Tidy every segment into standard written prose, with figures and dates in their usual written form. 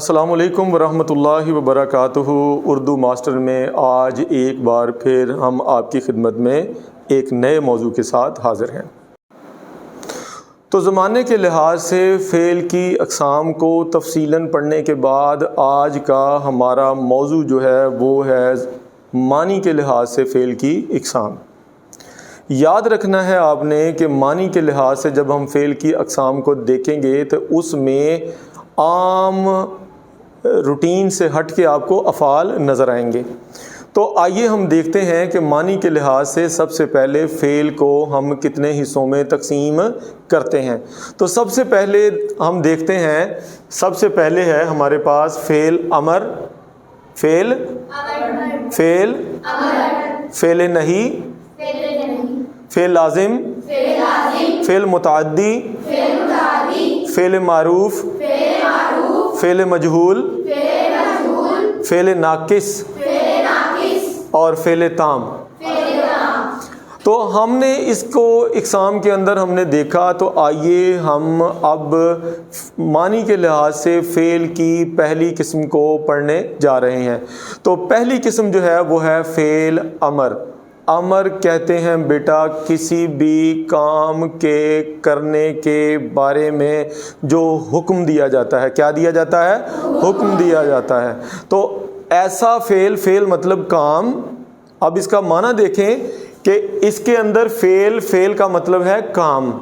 السلام علیکم ورحمۃ اللہ وبرکاتہ۔ اردو ماسٹر میں آج ایک بار پھر ہم آپ کی خدمت میں ایک نئے موضوع کے ساتھ حاضر ہیں۔ تو زمانے کے لحاظ سے فعل کی اقسام کو تفصیلاً پڑھنے کے بعد آج کا ہمارا موضوع جو ہے وہ ہے معنی کے لحاظ سے فعل کی اقسام۔ یاد رکھنا ہے آپ نے کہ معنی کے لحاظ سے جب ہم فعل کی اقسام کو دیکھیں گے تو اس میں عام روٹین سے ہٹ کے آپ کو افعال نظر آئیں گے۔ تو آئیے ہم دیکھتے ہیں کہ معنی کے لحاظ سے سب سے پہلے فعل کو ہم کتنے حصوں میں تقسیم کرتے ہیں۔ تو سب سے پہلے ہم دیکھتے ہیں، سب سے پہلے ہے ہمارے پاس فعل امر، فعل نہی، فعل لازم، فعل متعدی، فعل معروف، فعل مجہول، فعل ناقص اور فعل تام۔ تو ہم نے اس کو اقسام کے اندر ہم نے دیکھا، تو آئیے ہم اب معنی کے لحاظ سے فعل کی پہلی قسم کو پڑھنے جا رہے ہیں۔ تو پہلی قسم جو ہے وہ ہے فعل امر۔ امر کہتے ہیں بیٹا کسی بھی کام کے کرنے کے بارے میں جو حکم دیا جاتا ہے۔ کیا دیا جاتا ہے؟ حکم دیا جاتا ہے۔ تو ایسا فعل مطلب کام۔ اب اس کا معنی دیکھیں کہ اس کے اندر فعل کا مطلب ہے کام،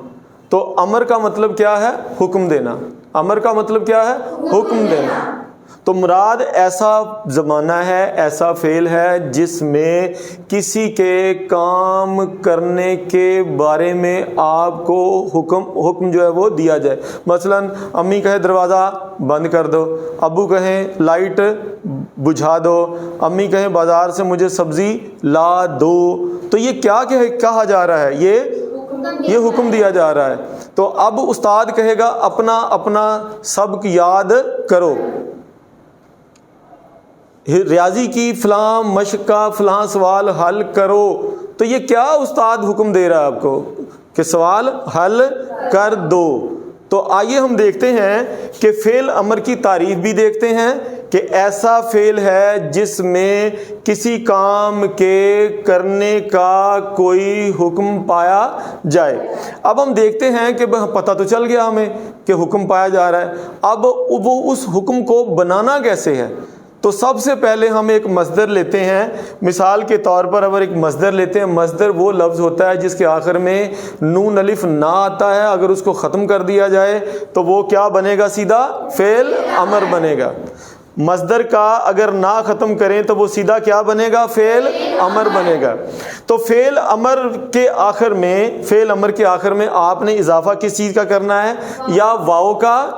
تو امر کا مطلب کیا ہے؟ حکم دینا۔ امر کا مطلب کیا ہے؟ حکم دینا۔ تو مراد ایسا زمانہ ہے، ایسا فعل ہے جس میں کسی کے کام کرنے کے بارے میں آپ کو حکم جو ہے وہ دیا جائے۔ مثلا امی کہے دروازہ بند کر دو، ابو کہیں لائٹ بجھا دو، امی کہیں بازار سے مجھے سبزی لا دو، تو یہ کیا کہا جا رہا ہے؟ یہ حکم دیا جا رہا ہے۔ تو اب استاد کہے گا اپنا سبق یاد کرو، ریاضی کی فلاں مشق کا فلاں سوال حل کرو، تو یہ کیا استاد حکم دے رہا ہے آپ کو کہ سوال حل کر دو۔ تو آئیے ہم دیکھتے ہیں کہ فعل امر کی تعریف بھی دیکھتے ہیں کہ ایسا فعل ہے جس میں کسی کام کے کرنے کا کوئی حکم پایا جائے۔ اب ہم دیکھتے ہیں کہ پتہ تو چل گیا ہمیں کہ حکم پایا جا رہا ہے، اب وہ اس حکم کو بنانا کیسے ہے؟ تو سب سے پہلے ہم ایک مصدر لیتے ہیں۔ مثال کے طور پر اگر ایک مصدر لیتے ہیں، مصدر وہ لفظ ہوتا ہے جس کے آخر میں نون الف نہ آتا ہے، اگر اس کو ختم کر دیا جائے تو وہ کیا بنے گا؟ سیدھا فعل امر بنے گا۔ مصدر کا اگر نہ ختم کریں تو وہ سیدھا کیا بنے گا؟ فعل امر بنے گا۔ تو فعل امر کے آخر میں آپ نے اضافہ کس چیز کا کرنا ہے؟ یا واو کا،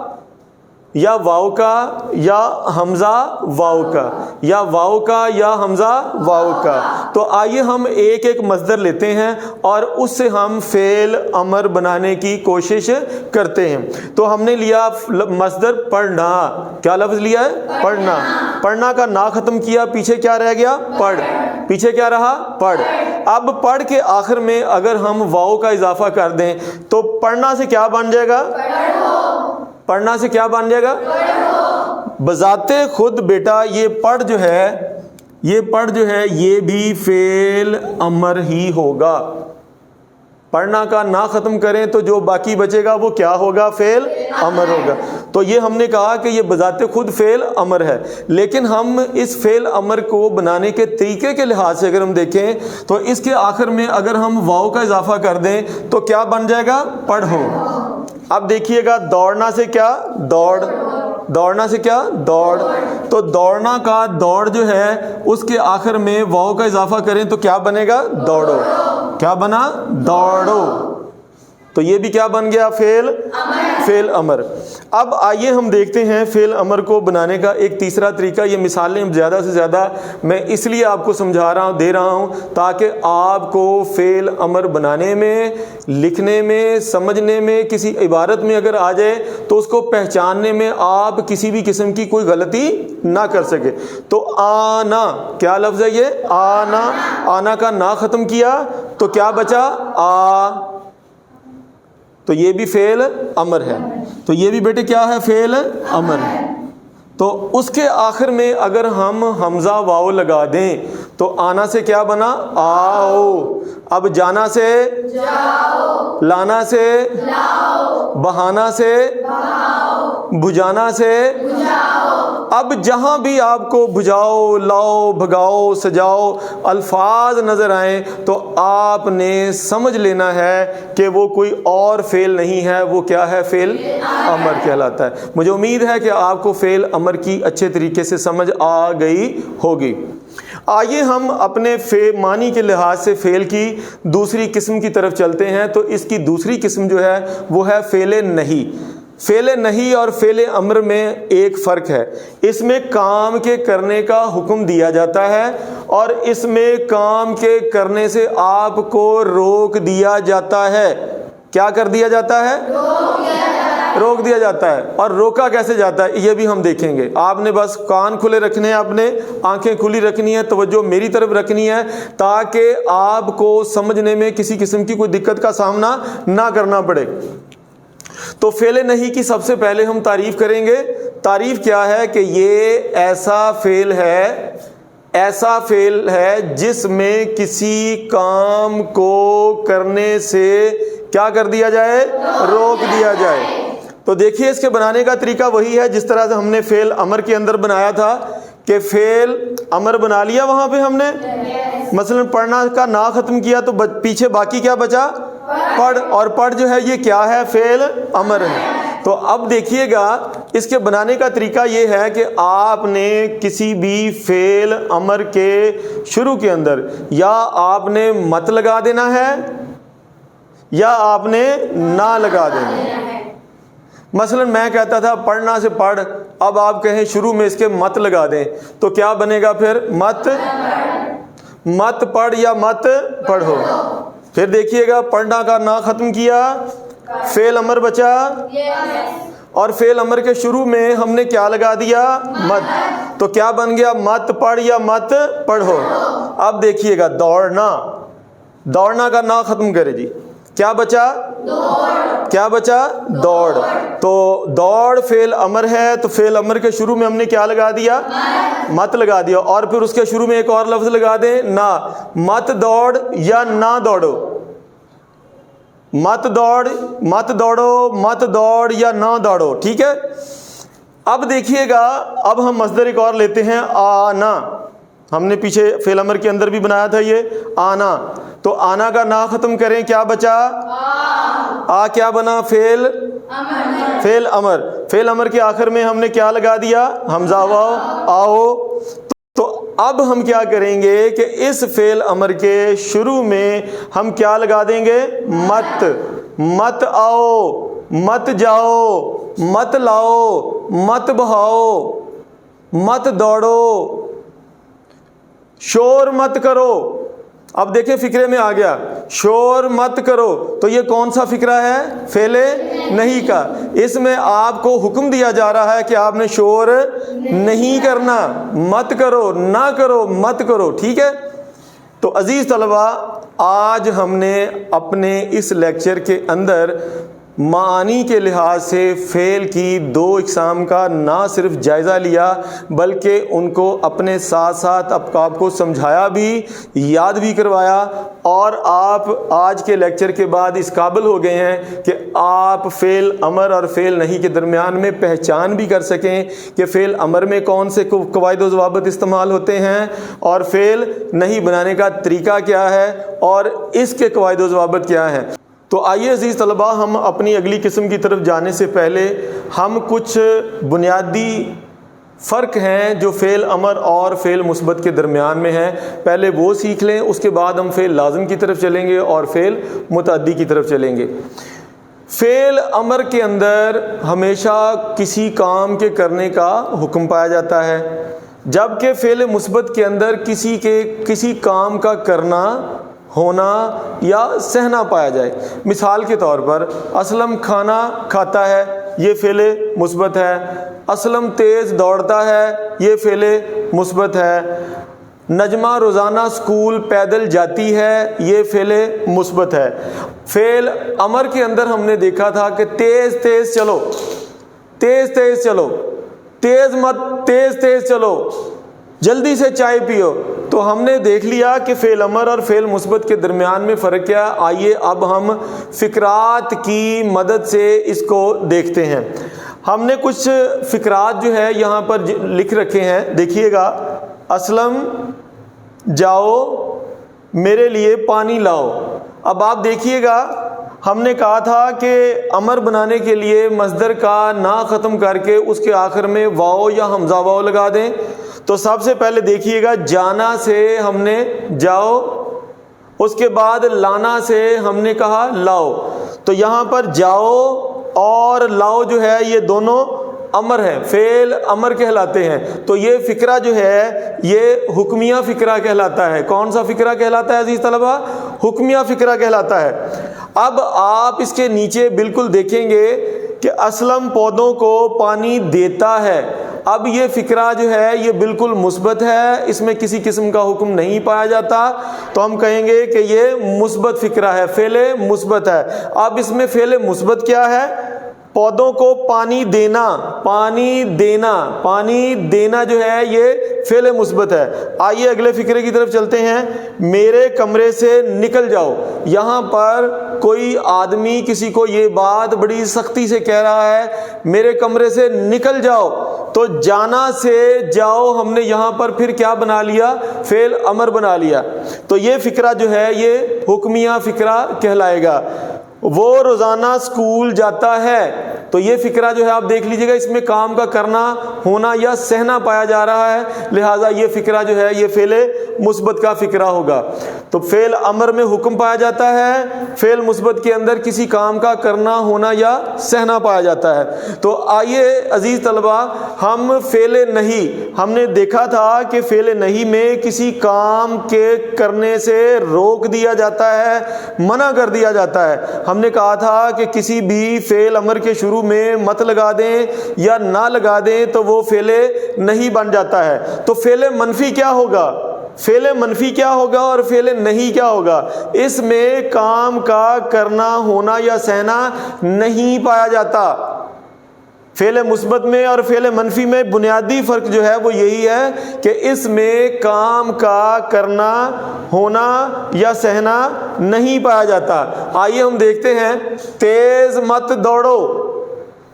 یا واو کا، یا حمزہ واو کا، یا واو کا یا حمزہ واو کا۔ تو آئیے ہم ایک ایک مصدر لیتے ہیں اور اس سے ہم فعل امر بنانے کی کوشش کرتے ہیں۔ تو ہم نے لیا مصدر پڑھنا۔ کیا لفظ لیا ہے؟ پڑھنا۔ پڑھنا کا نہ ختم کیا، پیچھے کیا رہ گیا؟ پڑھ۔ پیچھے کیا رہا؟ پڑھ۔ اب پڑھ کے آخر میں اگر ہم واو کا اضافہ کر دیں تو پڑھنا سے کیا بن جائے گا؟ پڑھنا سے کیا بن جائے گا؟ بذات خود بیٹا یہ پڑھ جو ہے یہ بھی فعل امر ہی ہوگا۔ پڑھنا کا نہ ختم کریں تو جو باقی بچے گا وہ کیا ہوگا؟ فعل امر ہوگا۔ تو یہ ہم نے کہا کہ یہ بذات خود فعل امر ہے، لیکن ہم اس فعل امر کو بنانے کے طریقے کے لحاظ سے اگر ہم دیکھیں تو اس کے آخر میں اگر ہم واو کا اضافہ کر دیں تو کیا بن جائے گا؟ پڑھو۔ اب دیکھیے گا دوڑنا سے کیا؟ دوڑ۔ دوڑنا سے کیا؟ دوڑ۔ تو دوڑنا کا دوڑ جو ہے اس کے آخر میں واو کا اضافہ کریں تو کیا بنے گا؟ دوڑو۔ کیا بنا؟ دوڑو۔ تو یہ بھی کیا بن گیا؟ فعل امر۔ اب آئیے ہم دیکھتے ہیں فعل امر کو بنانے کا ایک تیسرا طریقہ۔ یہ مثالیں زیادہ سے زیادہ میں اس لیے آپ کو دے رہا ہوں تاکہ آپ کو فعل امر بنانے میں، لکھنے میں، سمجھنے میں، کسی عبارت میں اگر آ جائے تو اس کو پہچاننے میں آپ کسی بھی قسم کی کوئی غلطی نہ کر سکے۔ تو آنا کیا لفظ ہے؟ یہ آنا۔ آنا کا نہ ختم کیا تو کیا بچا؟ آ۔ تو یہ بھی فعل امر ہے۔ تو یہ بھی بیٹے کیا ہے؟ فعل امر ہے۔ تو اس کے آخر میں اگر ہم حمزہ واو لگا دیں تو آنا سے کیا بنا؟ آؤ. اب جانا سے جاؤ، لانا سے لاؤ، بہانا سے بہاؤ، بجانا سے بجاؤ. اب جہاں بھی آپ کو بجاؤ، لاؤ، بھگاؤ، سجاؤ الفاظ نظر آئیں تو آپ نے سمجھ لینا ہے کہ وہ کوئی اور فعل نہیں ہے، وہ کیا ہے؟ فعل امر کہلاتا ہے. مجھے امید ہے کہ آپ کو فعل امر کی اچھے طریقے سے سمجھ آ گئی ہوگی. آئیے ہم اپنے معنی کے لحاظ سے فعل کی دوسری قسم کی طرف چلتے ہیں. تو اس کی دوسری قسم جو ہے وہ ہے فعل نہی. فعل نہی اور فعل امر میں ایک فرق ہے. اس میں کام کے کرنے کا حکم دیا جاتا ہے اور اس میں کام کے کرنے سے آپ کو روک دیا جاتا ہے. کیا کر دیا جاتا ہے؟ روک دیا جاتا ہے. اور روکا کیسے جاتا ہے یہ بھی ہم دیکھیں گے. آپ نے بس کان کھلے رکھنے ہیں، آپ نے آنکھیں کھلی رکھنی ہے، توجہ میری طرف رکھنی ہے تاکہ آپ کو سمجھنے میں کسی قسم کی کوئی دقت کا سامنا نہ کرنا پڑے. تو فعل نہیں کی سب سے پہلے ہم تعریف کریں گے. تعریف کیا ہے کہ یہ ایسا فعل ہے جس میں کسی کام کو کرنے سے کیا کر دیا جائے؟ روک دیا جائے. تو دیکھیے اس کے بنانے کا طریقہ وہی ہے جس طرح سے ہم نے فعل امر کے اندر بنایا تھا کہ فعل امر بنا لیا وہاں پہ ہم نے، مثلا پڑھنا کا نا ختم کیا تو پیچھے باقی کیا بچا؟ پڑھ. اور پڑھ جو ہے یہ کیا ہے؟ فعل امر ہے. تو اب دیکھیے گا اس کے بنانے کا طریقہ یہ ہے کہ آپ نے کسی بھی فعل امر کے شروع کے اندر یا آپ نے مت لگا دینا ہے یا آپ نے نہ لگا دینا ہے. مثلا میں کہتا تھا پڑھنا سے پڑھ، اب آپ کہیں شروع میں اس کے مت لگا دیں تو کیا بنے گا پھر؟ مت پڑھ یا مت پڑھو. پھر دیکھیے گا پڑھنا کا نا ختم کیا، فعل امر بچا اور فعل امر کے شروع میں ہم نے کیا لگا دیا؟ مت. تو کیا بن گیا؟ مت پڑھ یا مت پڑھو. اب دیکھیے گا دوڑنا کا نا ختم کرے جی، کیا بچا؟ کیا بچا؟ دوڑ. تو دوڑ فعل امر ہے تو فعل امر کے شروع میں ہم نے کیا لگا دیا؟ مت لگا دیا. اور پھر اس کے شروع میں ایک اور لفظ لگا دیں نہ. مت دوڑ یا نہ دوڑو. مت دوڑو، مت دوڑ یا نہ دوڑو. ٹھیک ہے. اب دیکھیے گا اب ہم مصدر ایک اور لیتے ہیں آنا. ہم نے پیچھے فعل امر کے اندر بھی بنایا تھا یہ آنا. تو آنا کا نا ختم کریں کیا بچا؟ آ کیا بنا؟ فعل امر. فعل امر کے آخر میں ہم نے کیا لگا دیا؟ حمزہ واو آؤ. تو اب ہم کیا کریں گے کہ اس فعل امر کے شروع میں ہم کیا لگا دیں گے؟ مت آؤ، مت جاؤ، مت لاؤ، مت بہاؤ، مت دوڑو، شور مت کرو. اب دیکھیں فقرے میں آ گیا شور مت کرو. تو یہ کون سا فقرہ ہے؟ فعل نہیں کا. اس میں آپ کو حکم دیا جا رہا ہے کہ آپ نے شور نہیں کرنا. مت کرو، نہ کرو، مت کرو. ٹھیک ہے. تو عزیز طلبہ آج ہم نے اپنے اس لیکچر کے اندر معانی کے لحاظ سے فعل کی دو اقسام کا نہ صرف جائزہ لیا بلکہ ان کو اپنے ساتھ ساتھ آپ کو سمجھایا بھی، یاد بھی کروایا. اور آپ آج کے لیکچر کے بعد اس قابل ہو گئے ہیں کہ آپ فعل امر اور فعل نہیں کے درمیان میں پہچان بھی کر سکیں کہ فعل امر میں کون سے قواعد و ضوابط استعمال ہوتے ہیں اور فعل نہیں بنانے کا طریقہ کیا ہے اور اس کے قواعد و ضوابط کیا ہیں. تو آئیے عزیز طلبہ ہم اپنی اگلی قسم کی طرف جانے سے پہلے ہم کچھ بنیادی فرق ہیں جو فعل امر اور فعل مثبت کے درمیان میں ہیں پہلے وہ سیکھ لیں. اس کے بعد ہم فعل لازم کی طرف چلیں گے اور فعل متعدی کی طرف چلیں گے. فعل امر کے اندر ہمیشہ کسی کام کے کرنے کا حکم پایا جاتا ہے جبکہ فعل مثبت کے اندر کسی کام کا کرنا، ہونا یا سہنا پایا جائے. مثال کے طور پر اسلم کھانا کھاتا ہے، یہ فعل مثبت ہے. اسلم تیز دوڑتا ہے، یہ فعل مثبت ہے. نجمہ روزانہ اسکول پیدل جاتی ہے، یہ فعل مثبت ہے. فعل امر کے اندر ہم نے دیکھا تھا کہ تیز تیز چلو، تیز تیز چلو، تیز مت، تیز تیز چلو، جلدی سے چائے پیو. تو ہم نے دیکھ لیا کہ فعل امر اور فعل مثبت کے درمیان میں فرق کیا. آئیے اب ہم فقرات کی مدد سے اس کو دیکھتے ہیں. ہم نے کچھ فقرات جو ہے یہاں پر لکھ رکھے ہیں، دیکھیے گا. اسلم جاؤ میرے لیے پانی لاؤ. اب آپ دیکھیے گا ہم نے کہا تھا کہ امر بنانے کے لیے مصدر کا نا ختم کر کے اس کے آخر میں واو یا حمزہ واو لگا دیں. تو سب سے پہلے دیکھیے گا جانا سے ہم نے جاؤ، اس کے بعد لانا سے ہم نے کہا لاؤ. تو یہاں پر جاؤ اور لاؤ جو ہے یہ دونوں امر ہیں، فعل امر کہلاتے ہیں. تو یہ فقرہ جو ہے یہ حکمیہ فقرہ کہلاتا ہے. کون سا فقرہ کہلاتا ہے عزیز طلبہ؟ حکمیہ فقرہ کہلاتا ہے. اب آپ اس کے نیچے بالکل دیکھیں گے کہ اسلم پودوں کو پانی دیتا ہے. اب یہ فقرہ جو ہے یہ بالکل مثبت ہے، اس میں کسی قسم کا حکم نہیں پایا جاتا. تو ہم کہیں گے کہ یہ مثبت فقرہ ہے، فعل مثبت ہے. اب اس میں فعل مثبت کیا ہے؟ پودوں کو پانی دینا. پانی دینا، پانی دینا جو ہے یہ فعل مثبت ہے. آئیے اگلے فقرے کی طرف چلتے ہیں. میرے کمرے سے نکل جاؤ. یہاں پر کوئی آدمی کسی کو یہ بات بڑی سختی سے کہہ رہا ہے، میرے کمرے سے نکل جاؤ. تو جانا سے جاؤ ہم نے یہاں پر پھر کیا بنا لیا؟ فعل امر بنا لیا. تو یہ فقرہ جو ہے یہ حکمیہ فقرہ کہلائے گا. وہ روزانہ اسکول جاتا ہے. تو یہ فقرہ جو ہے آپ دیکھ لیجئے گا، اس میں کام کا کرنا، ہونا یا سہنا پایا جا رہا ہے، لہٰذا یہ فقرہ جو ہے یہ فعل مثبت کا فقرہ ہوگا. تو فعل امر میں حکم پایا جاتا ہے، فعل مثبت کے اندر کسی کام کا کرنا، ہونا یا سہنا پایا جاتا ہے. تو آئیے عزیز طلبہ ہم فعل نہیں، ہم نے دیکھا تھا کہ فعل نہیں میں کسی کام کے کرنے سے روک دیا جاتا ہے، منع کر دیا جاتا ہے. ہم نے کہا تھا کہ کسی بھی فعل امر کے شروع میں مت لگا دیں یا نہ لگا دیں تو وہ فعل نہیں بن جاتا ہے. تو فعل منفی کیا ہوگا؟ فعل منفی کیا ہوگا اور فعل نہیں کیا ہوگا؟ اس میں کام کا کرنا، ہونا یا سہنا نہیں پایا جاتا. فعل مثبت میں اور فعل منفی میں بنیادی فرق جو ہے وہ یہی ہے کہ اس میں کام کا کرنا، ہونا یا سہنا نہیں پایا جاتا. آئیے ہم دیکھتے ہیں. تیز مت دوڑو.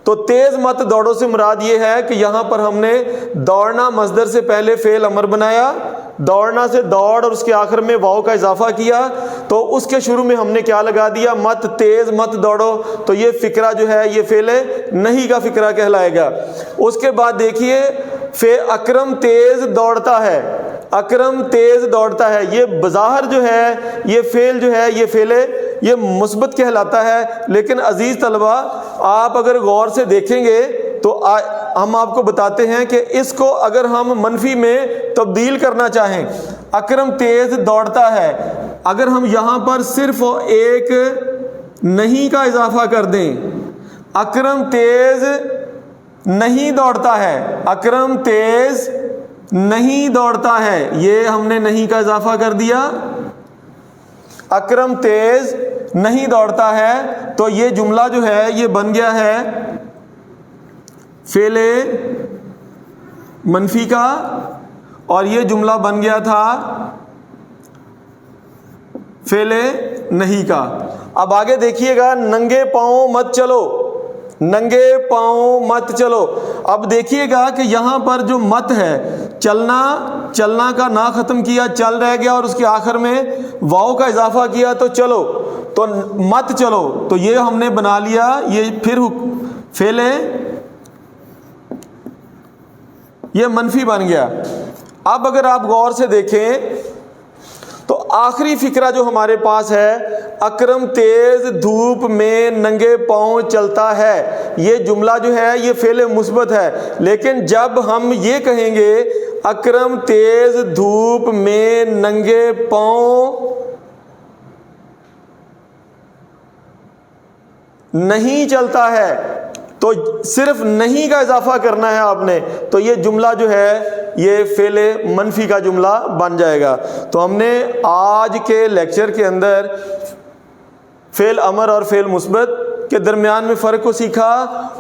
تو تیز مت دوڑو سے مراد یہ ہے کہ یہاں پر ہم نے دوڑنا مصدر سے پہلے فعل امر بنایا، دوڑنا سے دوڑ اور اس کے آخر میں واو کا اضافہ کیا. تو اس کے شروع میں ہم نے کیا لگا دیا؟ مت، تیز مت دوڑو. تو یہ فقرہ جو ہے یہ فعل نہیں کا فقرہ کہلائے گا. اس کے بعد دیکھیے اکرم تیز دوڑتا ہے. اکرم تیز دوڑتا ہے، یہ بظاہر جو ہے یہ فعل جو ہے یہ فعل یہ مثبت کہلاتا ہے. لیکن عزیز طلبہ آپ اگر غور سے دیکھیں گے تو ہم آپ کو بتاتے ہیں کہ اس کو اگر ہم منفی میں تبدیل کرنا چاہیں، اکرم تیز دوڑتا ہے، اگر ہم یہاں پر صرف ایک نہیں کا اضافہ کر دیں، اکرم تیز نہیں دوڑتا ہے، اکرم تیز نہیں دوڑتا ہے، یہ ہم نے نہیں کا اضافہ کر دیا، اکرم تیز نہیں دوڑتا ہے. تو یہ جملہ جو ہے یہ بن گیا ہے فعل منفی کا، اور یہ جملہ بن گیا تھا فعل نہیں کا. اب آگے دیکھیے گا. ننگے پاؤں مت چلو. ننگے پاؤں مت چلو. اب دیکھیے گا کہ یہاں پر جو مت ہے، چلنا، چلنا کا نا ختم کیا، چل رہ گیا اور اس کے آخر میں واو کا اضافہ کیا تو چلو. تو مت چلو، تو یہ ہم نے بنا لیا یہ پھر فعل یہ منفی بن گیا. اب اگر آپ غور سے دیکھیں تو آخری فقرہ جو ہمارے پاس ہے، اکرم تیز دھوپ میں ننگے پاؤں چلتا ہے، یہ جملہ جو ہے یہ فعل مثبت ہے. لیکن جب ہم یہ کہیں گے اکرم تیز دھوپ میں ننگے پاؤں نہیں چلتا ہے، تو صرف نہیں کا اضافہ کرنا ہے آپ نے، تو یہ جملہ جو ہے یہ فعل منفی کا جملہ بن جائے گا. تو ہم نے آج کے لیکچر کے اندر فعل امر اور فعل مثبت کے درمیان میں فرق کو سیکھا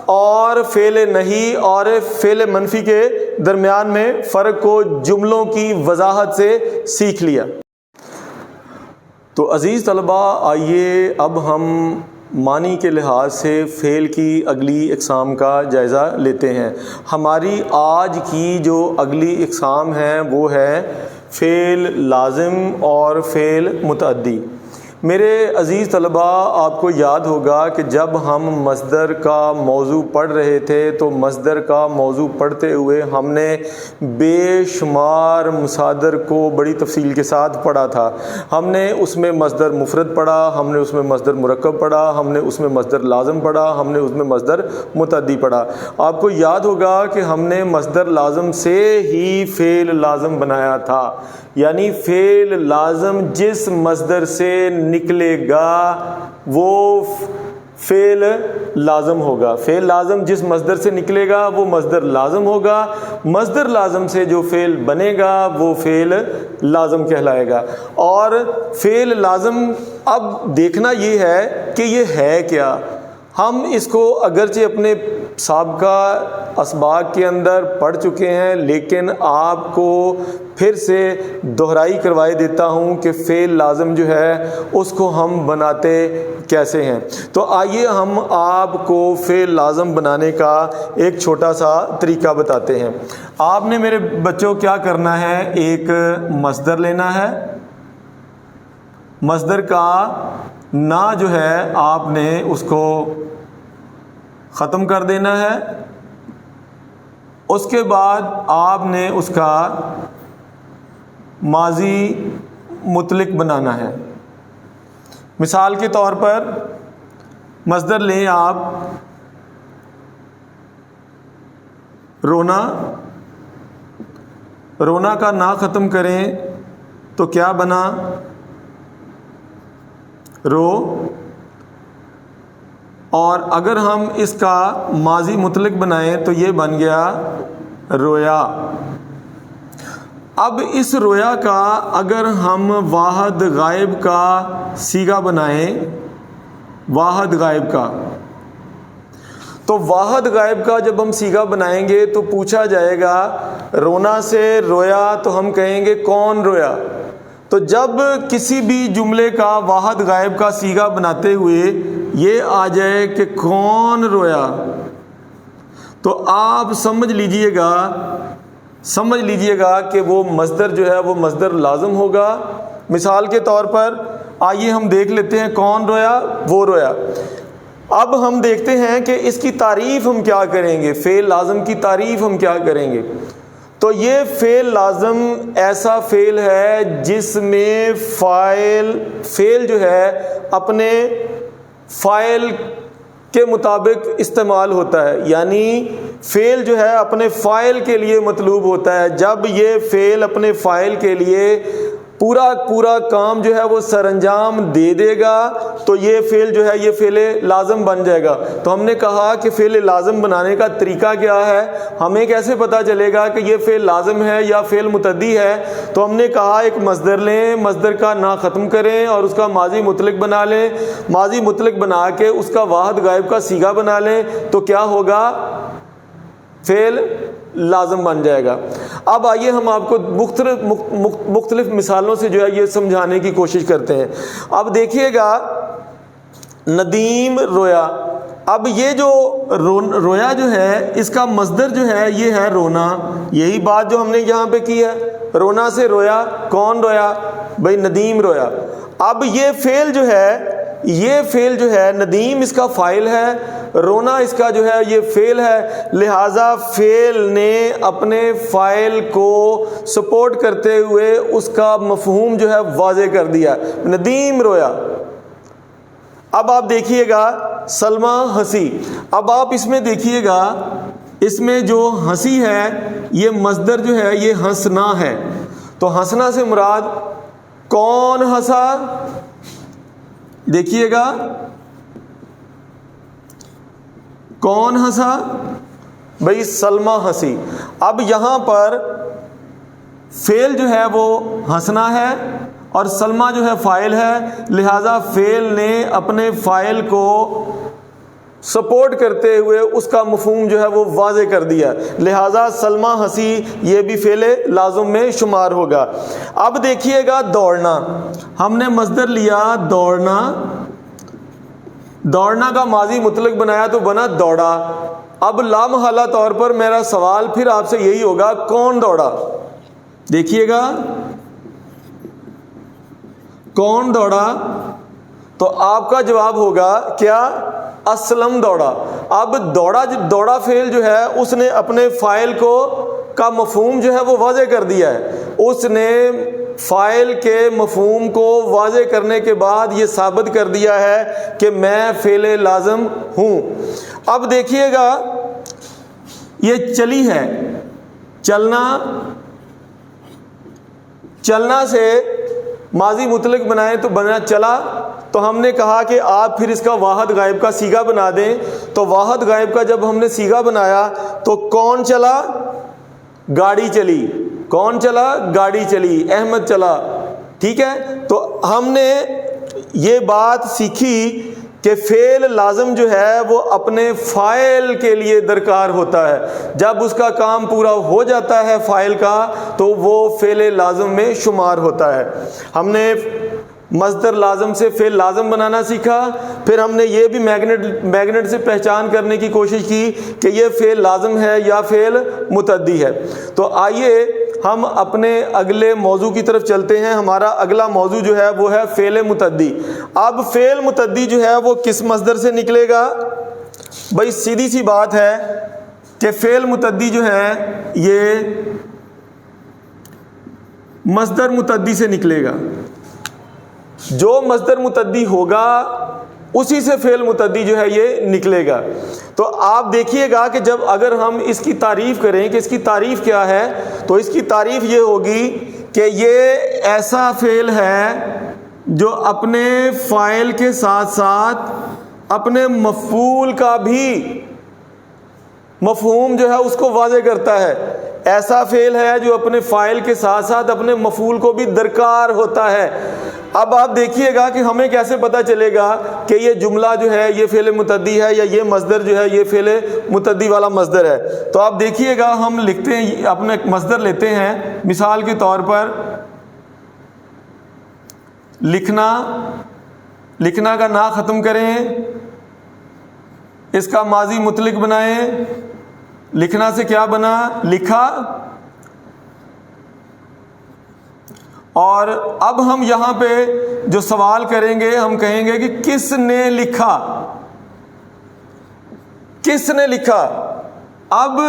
اور فعل نہیں اور فعل منفی کے درمیان میں فرق کو جملوں کی وضاحت سے سیکھ لیا۔ تو عزیز طلبہ، آئیے اب ہم معنی کے لحاظ سے فعل کی اگلی اقسام کا جائزہ لیتے ہیں۔ ہماری آج کی جو اگلی اقسام ہیں وہ ہے فعل لازم اور فعل متعدی۔ میرے عزیز طلبہ، آپ کو یاد ہوگا کہ جب ہم مصدر کا موضوع پڑھ رہے تھے تو مصدر کا موضوع پڑھتے ہوئے ہم نے بے شمار مصادر کو بڑی تفصیل کے ساتھ پڑھا تھا۔ ہم نے اس میں مصدر مفرد پڑھا، ہم نے اس میں مصدر مرکب پڑھا، ہم نے اس میں مصدر لازم پڑھا، ہم نے اس میں مصدر متعدی پڑھا۔ آپ کو یاد ہوگا کہ ہم نے مصدر لازم سے ہی فعل لازم بنایا تھا، یعنی فعل لازم جس مصدر سے نکلے گا وہ فعل لازم ہوگا۔ فعل لازم جس مصدر سے نکلے گا وہ مصدر لازم ہوگا، مصدر لازم سے جو فعل بنے گا وہ فعل لازم کہلائے گا۔ اور فعل لازم اب دیکھنا یہ ہے کہ یہ ہے کیا۔ ہم اس کو اگرچہ اپنے سابقہ اسباق کے اندر پڑھ چکے ہیں، لیکن آپ کو پھر سے دہرائی کروائے دیتا ہوں کہ فعل لازم جو ہے اس کو ہم بناتے کیسے ہیں۔ تو آئیے ہم آپ کو فعل لازم بنانے کا ایک چھوٹا سا طریقہ بتاتے ہیں۔ آپ نے میرے بچوں کیا کرنا ہے، ایک مصدر لینا ہے، مصدر کا نا جو ہے آپ نے اس کو ختم کر دینا ہے، اس کے بعد آپ نے اس کا ماضی مطلق بنانا ہے۔ مثال کے طور پر مصدر لیں آپ رونا، رونا کا نا ختم کریں تو کیا بنا، رو، اور اگر ہم اس کا ماضی مطلق بنائیں تو یہ بن گیا رویا۔ اب اس رویا کا اگر ہم واحد غائب کا صیغہ بنائیں، واحد غائب کا، تو واحد غائب کا جب ہم صیغہ بنائیں گے تو پوچھا جائے گا رونا سے رویا، تو ہم کہیں گے کون رویا۔ تو جب کسی بھی جملے کا واحد غائب کا صیغہ بناتے ہوئے یہ آ جائے کہ کون رویا، تو آپ سمجھ لیجئے گا کہ وہ مصدر جو ہے وہ مصدر لازم ہوگا۔ مثال کے طور پر آئیے ہم دیکھ لیتے ہیں کون رویا، وہ رویا۔ اب ہم دیکھتے ہیں کہ اس کی تعریف ہم کیا کریں گے، فعل لازم کی تعریف ہم کیا کریں گے۔ تو یہ فعل لازم ایسا فعل ہے جس میں فعل جو ہے اپنے فاعل کے مطابق استعمال ہوتا ہے، یعنی فعل جو ہے اپنے فاعل کے لیے مطلوب ہوتا ہے۔ جب یہ فعل اپنے فاعل کے لیے پورا کام جو ہے وہ سر انجام دے دے گا تو یہ فعل جو ہے یہ فعل لازم بن جائے گا۔ تو ہم نے کہا کہ فعل لازم بنانے کا طریقہ کیا ہے، ہمیں کیسے پتہ چلے گا کہ یہ فعل لازم ہے یا فعل متعدی ہے۔ تو ہم نے کہا ایک مصدر لیں، مصدر کا نا ختم کریں اور اس کا ماضی مطلق بنا لیں، ماضی مطلق بنا کے اس کا واحد غائب کا صیغہ بنا لیں، تو کیا ہوگا، فعل لازم بن جائے گا۔ اب آئیے ہم آپ کو مختلف مثالوں سے جو ہے یہ سمجھانے کی کوشش کرتے ہیں۔ اب دیکھیے گا ندیم رویا، اب یہ جو رویا جو ہے اس کا مصدر جو ہے یہ ہے رونا، یہی بات جو ہم نے یہاں پہ کی ہے، رونا سے رویا، کون رویا، بھائی ندیم رویا۔ اب یہ فعل جو ہے ندیم اس کا فاعل ہے، رونا اس کا جو ہے یہ فعل ہے، لہٰذا فعل نے اپنے فاعل کو سپورٹ کرتے ہوئے اس کا مفہوم جو ہے واضح کر دیا، ندیم رویا۔ اب آپ دیکھیے گا سلمہ ہنسی، اب آپ اس میں دیکھیے گا اس میں جو ہنسی ہے یہ مصدر جو ہے یہ ہنسنا ہے، تو ہنسنا سے مراد کون ہنسا، دیکھیے گا کون ہنسا، بھائی سلمہ ہنسی۔ اب یہاں پر فعل جو ہے وہ ہنسنا ہے اور سلمہ جو ہے فاعل ہے، لہذا فعل نے اپنے فاعل کو سپورٹ کرتے ہوئے اس کا مفہوم جو ہے وہ واضح کر دیا، لہٰذا سلمہ ہنسی یہ بھی فعل لازم میں شمار ہوگا۔ اب دیکھیے گا دوڑنا، ہم نے مصدر لیا دوڑنا، دوڑنا کا ماضی مطلق بنایا تو بنا دوڑا۔ اب لامحالہ طور پر میرا سوال پھر آپ سے یہی ہوگا، کون دوڑا؟ دیکھیے گا کون دوڑا، تو آپ کا جواب ہوگا کیا؟ اسلم دوڑا۔ اب دوڑا فعل جو ہے اس نے اپنے فاعل کا مفہوم جو ہے وہ واضح کر دیا ہے، اس نے فاعل کے مفہوم کو واضح کرنے کے بعد یہ ثابت کر دیا ہے کہ میں فعل لازم ہوں۔ اب دیکھیے گا یہ چلی ہے، چلنا سے ماضی مطلق بنائیں تو بنا چلا، تو ہم نے کہا کہ آپ پھر اس کا واحد غائب کا صیغہ بنا دیں، تو واحد غائب کا جب ہم نے صیغہ بنایا تو کون چلا؟ گاڑی چلی۔ کون چلا؟ گاڑی چلی، احمد چلا۔ ٹھیک ہے، تو ہم نے یہ بات سیکھی کہ فعل لازم جو ہے وہ اپنے فاعل کے لیے درکار ہوتا ہے، جب اس کا کام پورا ہو جاتا ہے فاعل کا تو وہ فعل لازم میں شمار ہوتا ہے۔ ہم نے مصدر لازم سے فعل لازم بنانا سیکھا، پھر ہم نے یہ بھی میگنٹ سے پہچان کرنے کی کوشش کی کہ یہ فعل لازم ہے یا فعل متعدی ہے۔ تو آئیے ہم اپنے اگلے موضوع کی طرف چلتے ہیں۔ ہمارا اگلا موضوع جو ہے وہ ہے فعل متعدی۔ اب فعل متعدی جو ہے وہ کس مصدر سے نکلے گا؟ بھائی سیدھی سی بات ہے کہ فعل متعدی جو ہے یہ مصدر متعدی سے نکلے گا، جو مصدر متعدی ہوگا اسی سے فعل متعدی جو ہے یہ نکلے گا۔ تو آپ دیکھیے گا کہ جب اگر ہم اس کی تعریف کریں کہ اس کی تعریف کیا ہے، تو اس کی تعریف یہ ہوگی کہ یہ ایسا فعل ہے جو اپنے فاعل کے ساتھ ساتھ اپنے مفعول کا بھی مفہوم جو ہے اس کو واضح کرتا ہے۔ ایسا فعل ہے جو اپنے فاعل کے ساتھ ساتھ اپنے مفعول کو بھی درکار ہوتا ہے۔ اب آپ دیکھیے گا کہ ہمیں کیسے پتہ چلے گا کہ یہ جملہ جو ہے یہ فعل متعدی ہے یا یہ مصدر جو ہے یہ فعل متعدی والا مصدر ہے۔ تو آپ دیکھیے گا ہم لکھتے ہیں، اپنا ایک مصدر لیتے ہیں، مثال کے طور پر لکھنا کا نا ختم کریں، اس کا ماضی مطلق بنائیں۔ لکھنا سے کیا بنا؟ لکھا۔ اور اب ہم یہاں پہ جو سوال کریں گے ہم کہیں گے کہ کس نے لکھا؟ کس نے لکھا؟ اب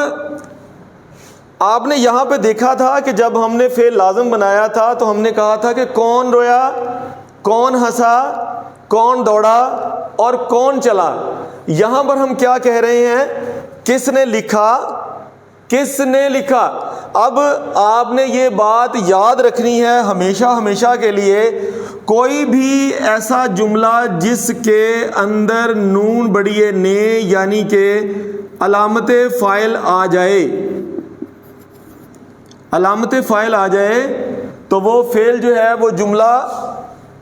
آپ نے یہاں پہ دیکھا تھا کہ جب ہم نے فعل لازم بنایا تھا تو ہم نے کہا تھا کہ کون رویا، کون ہنسا، کون دوڑا اور کون چلا۔ یہاں پر ہم کیا کہہ رہے ہیں؟ کس نے لکھا، کس نے لکھا۔ اب آپ نے یہ بات یاد رکھنی ہے ہمیشہ کے لیے، کوئی بھی ایسا جملہ جس کے اندر نون بڑی نے یعنی کہ علامت فاعل آ جائے، علامت فاعل آ جائے تو وہ فعل جو ہے وہ جملہ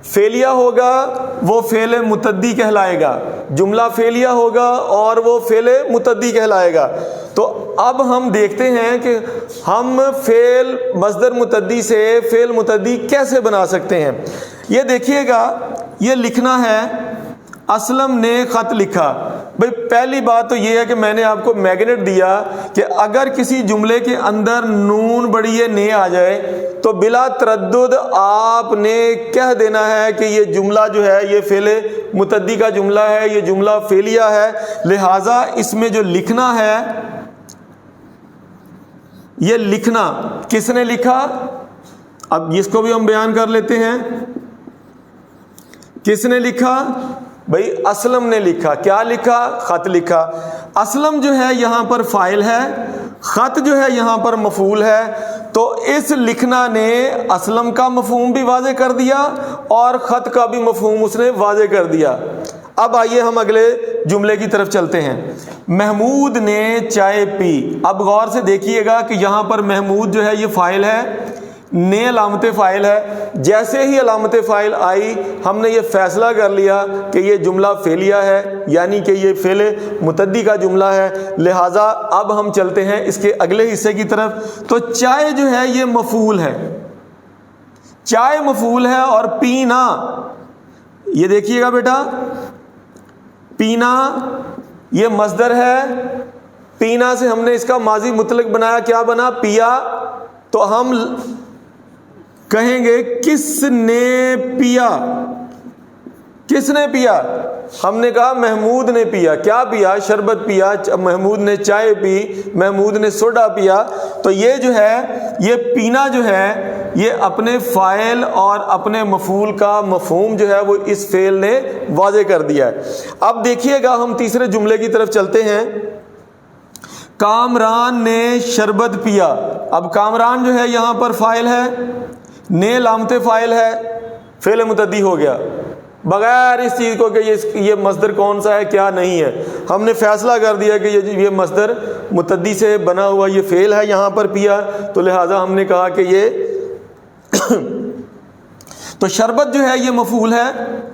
فعلیہ ہوگا، وہ فعل متعدی کہلائے گا۔ جملہ فعلیہ ہوگا اور وہ فعل متعدی کہلائے گا۔ تو اب ہم دیکھتے ہیں کہ ہم فعل مصدر متعدی سے فعل متعدی کیسے بنا سکتے ہیں۔ یہ دیکھیے گا، یہ لکھنا ہے، اسلم نے خط لکھا۔ بھئی پہلی بات تو یہ ہے کہ میں نے آپ کو میگنٹ دیا کہ اگر کسی جملے کے اندر نون بڑی نے آ جائے تو بلا تردد آپ نے کہہ دینا ہے کہ یہ جملہ جو ہے یہ فعل متعدی کا جملہ ہے، یہ جملہ فعلیہ ہے، لہٰذا اس میں جو لکھنا ہے، یہ لکھنا کس نے لکھا؟ اب اس کو بھی ہم بیان کر لیتے ہیں۔ کس نے لکھا؟ بھئی اسلم نے لکھا۔ کیا لکھا؟ خط لکھا۔ اسلم جو ہے یہاں پر فاعل ہے، خط جو ہے یہاں پر مفعول ہے، تو اس لکھنا نے اسلم کا مفہوم بھی واضح کر دیا اور خط کا بھی مفہوم اس نے واضح کر دیا۔ اب آئیے ہم اگلے جملے کی طرف چلتے ہیں۔ محمود نے چائے پی۔ اب غور سے دیکھیے گا کہ یہاں پر محمود جو ہے یہ فاعل ہے، نے علامت فاعل ہے. جیسے ہی علامت فاعل آئی ہم نے یہ فیصلہ کر لیا کہ یہ جملہ فعلیہ ہے، یعنی کہ یہ فعل متعدی کا جملہ ہے. لہٰذا اب ہم چلتے ہیں اس کے اگلے حصے کی طرف. تو چائے جو ہے یہ مفعول ہے، چائے مفعول ہے، اور پینا، یہ دیکھیے گا بیٹا، پینا یہ مصدر ہے. پینا سے ہم نے اس کا ماضی مطلق بنایا، کیا بنا؟ پیا. تو ہم کہیں گے کس نے پیا؟ کس نے پیا؟ ہم نے کہا محمود نے پیا. کیا پیا؟ شربت پیا. محمود نے چائے پی، محمود نے سوڈا پیا. تو یہ جو ہے، یہ پینا جو ہے، یہ اپنے فاعل اور اپنے مفعول کا مفہوم جو ہے وہ اس فعل نے واضح کر دیا ہے. اب دیکھیے گا ہم تیسرے جملے کی طرف چلتے ہیں. کامران نے شربت پیا. اب کامران جو ہے یہاں پر فاعل ہے، نے علامت فاعل ہے، فعل متعدی ہو گیا بغیر اس چیز کو کہ یہ مصدر کون سا ہے کیا نہیں ہے. ہم نے فیصلہ کر دیا کہ یہ مصدر متعدی سے بنا ہوا یہ فعل ہے یہاں پر پیا. تو لہٰذا ہم نے کہا کہ یہ تو شربت جو ہے یہ مفعول ہے،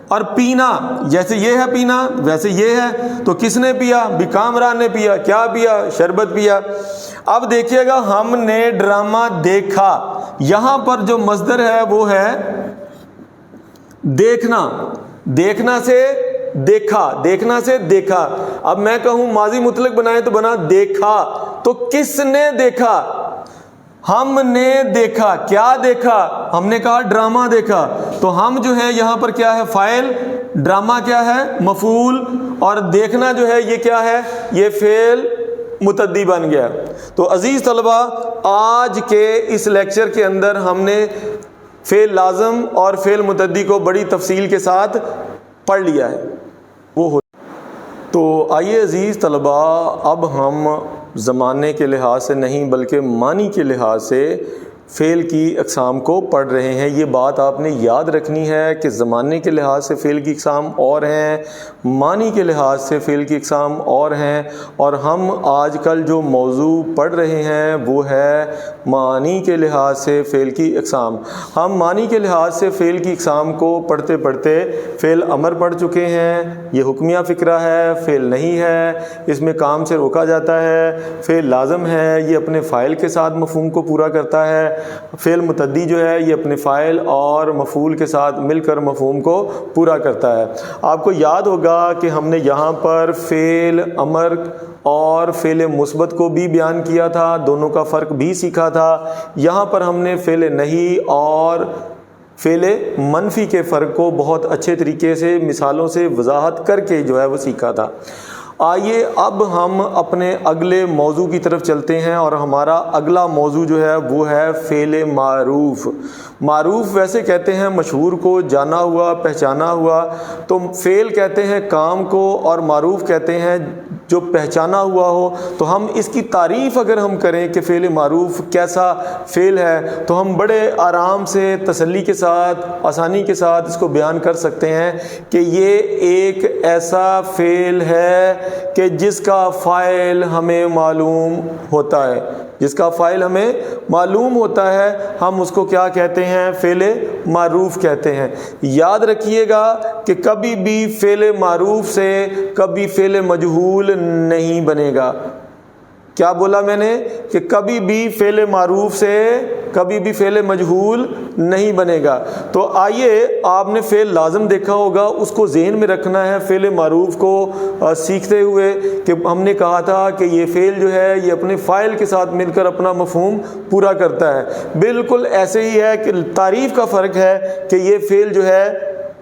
اور پینا جیسے یہ ہے پینا ویسے یہ ہے. تو کس نے پیا؟ بھی کامران نے پیا. کیا پیا؟ شربت پیا. اب دیکھیے گا ہم نے ڈرامہ دیکھا. یہاں پر جو مصدر ہے وہ ہے دیکھنا. دیکھنا سے دیکھا، دیکھنا سے دیکھا. اب میں کہوں ماضی مطلق بنائے تو بنا دیکھا. تو کس نے دیکھا؟ ہم نے دیکھا. کیا دیکھا؟ ہم نے کہا ڈرامہ دیکھا. تو ہم جو ہے یہاں پر کیا ہے؟ فاعل. ڈرامہ کیا ہے؟ مفعول. اور دیکھنا جو ہے یہ کیا ہے؟ یہ فعل متعدی بن گیا. تو عزیز طلبہ، آج کے اس لیکچر کے اندر ہم نے فعل لازم اور فعل متعدی کو بڑی تفصیل کے ساتھ پڑھ لیا ہے. تو آئیے عزیز طلبہ، اب ہم زمانے کے لحاظ سے نہیں بلکہ معنی کے لحاظ سے فعل کی اقسام کو پڑھ رہے ہیں. یہ بات آپ نے یاد رکھنی ہے کہ زمانے کے لحاظ سے فعل کی اقسام اور ہیں، معنی کے لحاظ سے فعل کی اقسام اور ہیں. اور ہم آج کل جو موضوع پڑھ رہے ہیں وہ ہے معنی کے لحاظ سے فعل کی اقسام. ہم معنی کے لحاظ سے فعل کی اقسام کو پڑھتے پڑھتے فعل امر پڑھ چکے ہیں. یہ حکمیہ فقرہ ہے، فعل نہیں ہے، اس میں کام سے روکا جاتا ہے. فعل لازم ہے، یہ اپنے فاعل کے ساتھ مفہوم کو پورا کرتا ہے. فعل متعدی جو ہے یہ اپنے فاعل اور مفعول کے ساتھ مل کر مفہوم کو پورا کرتا ہے. آپ کو یاد ہوگا کہ ہم نے یہاں پر فعل امر اور فعل مثبت کو بھی بیان کیا تھا، دونوں کا فرق بھی سیکھا تھا. یہاں پر ہم نے فعل نہی اور فعل منفی کے فرق کو بہت اچھے طریقے سے مثالوں سے وضاحت کر کے جو ہے وہ سیکھا تھا. آئیے اب ہم اپنے اگلے موضوع کی طرف چلتے ہیں، اور ہمارا اگلا موضوع جو ہے وہ ہے فعل معروف. معروف ویسے کہتے ہیں مشہور کو، جانا ہوا، پہچانا ہوا. تو فعل کہتے ہیں کام کو، اور معروف کہتے ہیں جو پہچانا ہوا ہو. تو ہم اس کی تعریف اگر ہم کریں کہ فعل معروف کیسا فعل ہے تو ہم بڑے آرام سے، تسلی کے ساتھ، آسانی کے ساتھ اس کو بیان کر سکتے ہیں کہ یہ ایک ایسا فعل ہے کہ جس کا فاعل ہمیں معلوم ہوتا ہے. جس کا فاعل ہمیں معلوم ہوتا ہے ہم اس کو کیا کہتے ہیں؟ فعل معروف کہتے ہیں. یاد رکھیے گا کہ کبھی بھی فعل معروف سے کبھی فعل مجہول نہیں بنے گا. کیا بولا میں نے؟ کہ کبھی بھی فعل معروف سے کبھی بھی فعل مجہول نہیں بنے گا. تو آئیے، آپ نے فعل لازم دیکھا ہوگا، اس کو ذہن میں رکھنا ہے فعل معروف کو سیکھتے ہوئے کہ ہم نے کہا تھا کہ یہ فعل جو ہے یہ اپنے فاعل کے ساتھ مل کر اپنا مفہوم پورا کرتا ہے. بالکل ایسے ہی ہے کہ تعریف کا فرق ہے کہ یہ فعل جو ہے